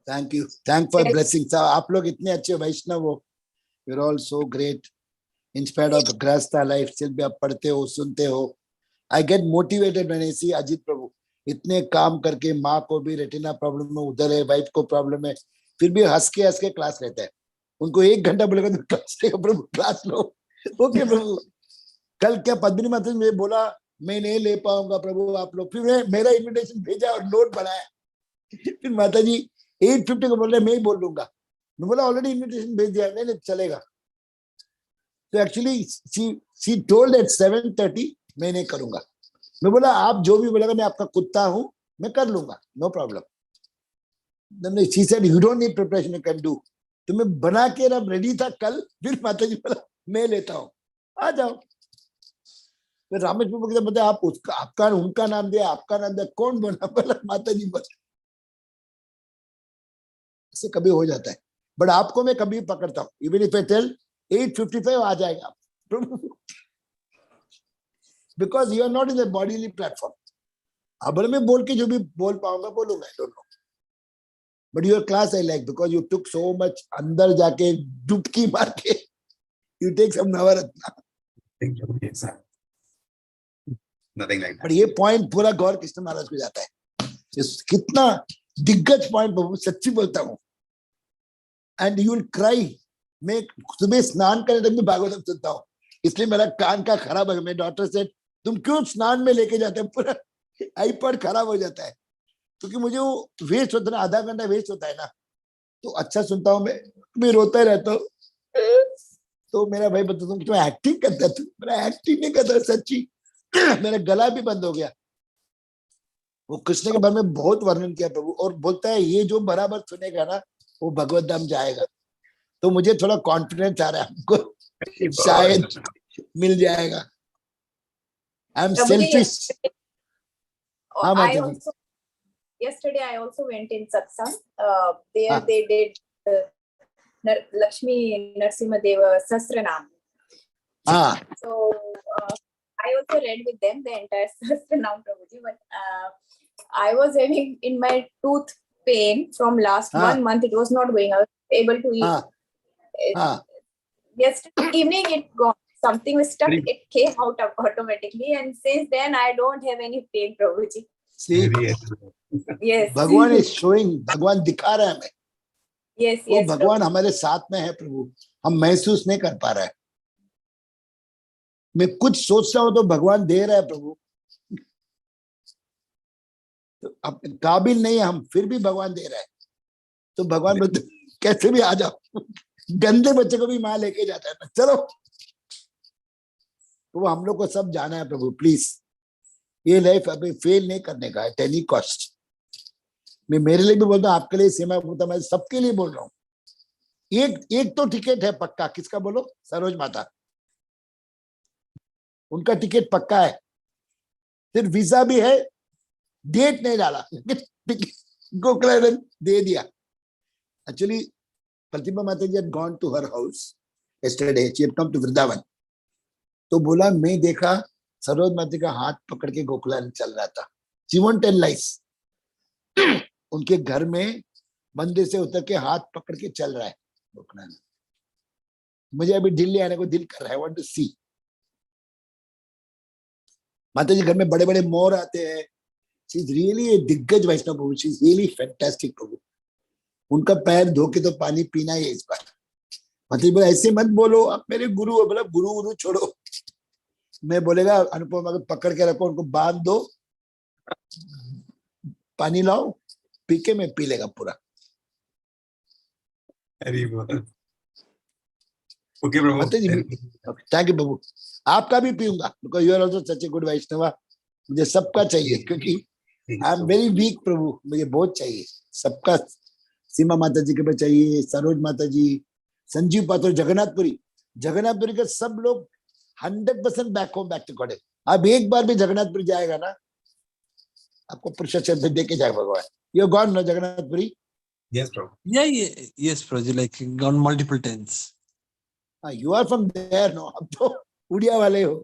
Thank you. Thank for blessings. आप लोग इतने अच्छे वैष्णव हो. You're all so great. In spite of Krsna life, still भी आप पढ़ते हो, सुनते हो. I get motivated when I see Ajit प्रभु इतने काम करके माँ को भी रेटिना प्रॉब्लम में उधर है, वाइफ को प्रॉब्लम है, फिर भी हंस के क्लास रहता है. उनको 1 घंटा बोलेगा तो क्लास लेगा. प्रभु क्लास लो. ओके प्रभु. कल क्या पद्मिनी माता ने बोला मैं नहीं ले पाऊंगा प्रभु आप लोग. फिर मेरा इन्विटेशन भेजा और नोट बनाया. फिर माता जी 8:50 को बोल रहे मैं ही बोल लूंगा. मैं बोला ऑलरेडी इन्विटेशन भेज दिया. नहीं चलेगा. तो एक्चुअली शी टोल्ड एट 7:30 मैं नहीं करूंगा. मैं बोला आप जो भी बोलेगा मैं आपका कुत्ता हूं, मैं कर लूंगा, no problem. then she said you don't need preparation, you can do. तो मैं बना के अब रेडी था कल. फिर माता जी बोला मैं लेता हूँ, आ जाओ. फिर रामेश प्रभु के बताया आप उसका आपका उनका नाम दिया, आपका नाम दिया, कौन बोला? बोला माता जी बोला. इससे कभी हो जाता है, बट आपको मैं कभी पकड़ता हूँ, इवन इफ आई टेल 8:55 आ जाएगा, because you are not in the bodily platform. अब मैं बोल के जो भी बोल पाऊंगा बोलूंगा, I don't know, but your class I like because you took so much, अंदर जाके डुबकी मार के यू टेक सम नवरत्न। बट ये पॉइंट पूरा गौर कृष्ण महाराज को जाता है, कितना दिग्गज पॉइंट बाबू, सच्ची बोलता हूँ। And you will cry. मैं सुबह स्नान करने तक भी भागवतम सुनता हूँ, इसलिए मेरा कान का खराब है। मेरी डॉक्टर से तुम क्यों स्नान में लेके जाते हैं, पूरा आईपॉड खराब हो जाता है, क्योंकि मुझे वो वेस्ट होता है ना, आधा घंटा वेस्ट होता है ना, तो अच्छा सुनता हूँ मैं रोता ही रहता हूँ। तो मेरा भाई बता, तुम एक्टिंग करता है? मेरा एक्टिंग नहीं करता, सच्ची मेरा गला भी बंद हो गया। वो कृष्ण के बारे में बहुत वर्णन किया प्रभु, और बोलता है ये जो बराबर सुनेगा ना वो भगवत धाम जाएगा। तो मुझे थोड़ा कॉन्फिडेंस आ रहा है, हमको शायद मिल जाएगा। I am selfish. हाँ I माता जी। also yesterday I also went in satsang. There हाँ. they did Lakshmi Narsimha Deva Sahasranam. हाँ So I also read with them the entire Sahasranam, Prabhuji. But I was having in my tooth pain from last 1 month. It was not going. I was able to eat. हाँ. Yesterday evening it got, something was stuck. It came out automatically, and since then I don't have any pain, Prabhuji. See, Yes. भगवान is showing, भगवान दिखा रहा है हमें। Yes, वो yes. भगवान Prabhuji. हमारे साथ में है प्रभु, हम महसूस नहीं कर पा रहे हैं। मैं कुछ सोच रहा हूं तो भगवान दे रहा है प्रभु। तो अब काबिल नहीं है हम, फिर भी भगवान दे रहा है। तो भगवान बोलते कैसे भी आ जाओ, गंदे बच्चे को भी मां लेके जाता है ना, चलो। तो वो हम लोग को सब जाना है प्रभु, प्लीज। ये लाइफ अभी फेल नहीं करने का है, एट एनी कॉस्ट। मैं मेरे लिए भी बोलता हूँ, आपके लिए सीमा बोलता, मैं सबके लिए बोल रहा हूँ। एक तो टिकट है पक्का, किसका बोलो? सरोज माता, उनका टिकट पक्का है, फिर वीजा भी है, डेट नहीं डाला, गोकुलानंद दे दिया। एक्चुअली प्रतिमा माता जी had gone to her house yesterday. She had come to Vrindavan. तो बोला मैं देखा सरोज माता का हाथ पकड़ के गोकुलानंद चल रहा था। She won't tell lies। उनके घर में मंदिर से उतर के हाथ पकड़ के चल रहा है गोकुलानंद। मुझे अभी दिल्ली आने को दिल कर रहा है, want to see। माता जी घर में बड़े बड़े मोर आते हैं। She is really a दिग्गज वैष्णव प्रभु, she is really fantastic प्रभु। उनका पैर धो के तो पानी पीना ही है इस बार। माता जी बोला ऐसे मत बोलो, आप मेरे गुरु हो। बोला गुरु छोड़ो। मैं बोलेगा अनुपमा को पकड़ के रखो, उनको बांध दो, पानी लाओ, पी के मैं पी लेगा पूरा। ओके प्रभु, माता जी थैंक यू प्रभु। आपका भी पीऊंगा, because you are also such a good Vaishnava. मुझे सबका चाहिए, क्योंकि आई एम वेरी वीक प्रभु, मुझे बहुत चाहिए सबका। सीमा माता जी के पास चाहिए, सरोज माता जी, संजीव पात्र, जगन्नाथपुरी के सब लोग 100% back home back to God. अब एक बार भी जगन्नाथपुरी जाएगा ना, आपको पुरुषार्थ दे के जाएगा भगवान। You gone no Jagannathpuri? yes bro, Yes, Prabhuji, like gone multiple times. You are from there no, अब तो उड़िया वाले हो।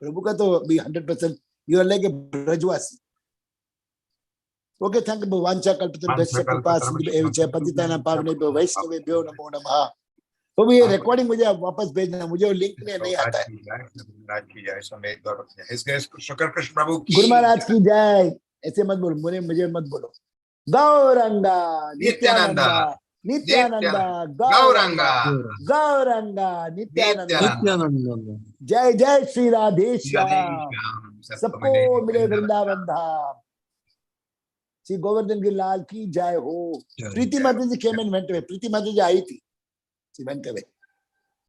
प्रभु का तो अभी 100% you are like a Brajwasi. Okay, thank you. वांछा कल्पतरुभ्यश्च कृपा सिंधुभ्यैव च पतितानां पावनेभ्यो वैष्णवेभ्यो नमो नमः। तो ये रिकॉर्डिंग मुझे आप वापस भेजना, मुझे वो लिंक नहीं आता है। कृष्ण प्रभु की गुरु महाराज की जय। ऐसे मत बोलो, मुझे मत बोलो। गौरंगा नित्यानंदा, नित्यानंदा गौरंगा, गौरंगा नित्यानंदा। जय जय श्री राधे श्याम, सबको मिले वृंदावन धाम। श्री गोवर्धन गिरिलाल की जय हो। प्रीति माता जी केम एंड वेंट अवे। प्रीति माता जी आई थी, शी वेंट अवे।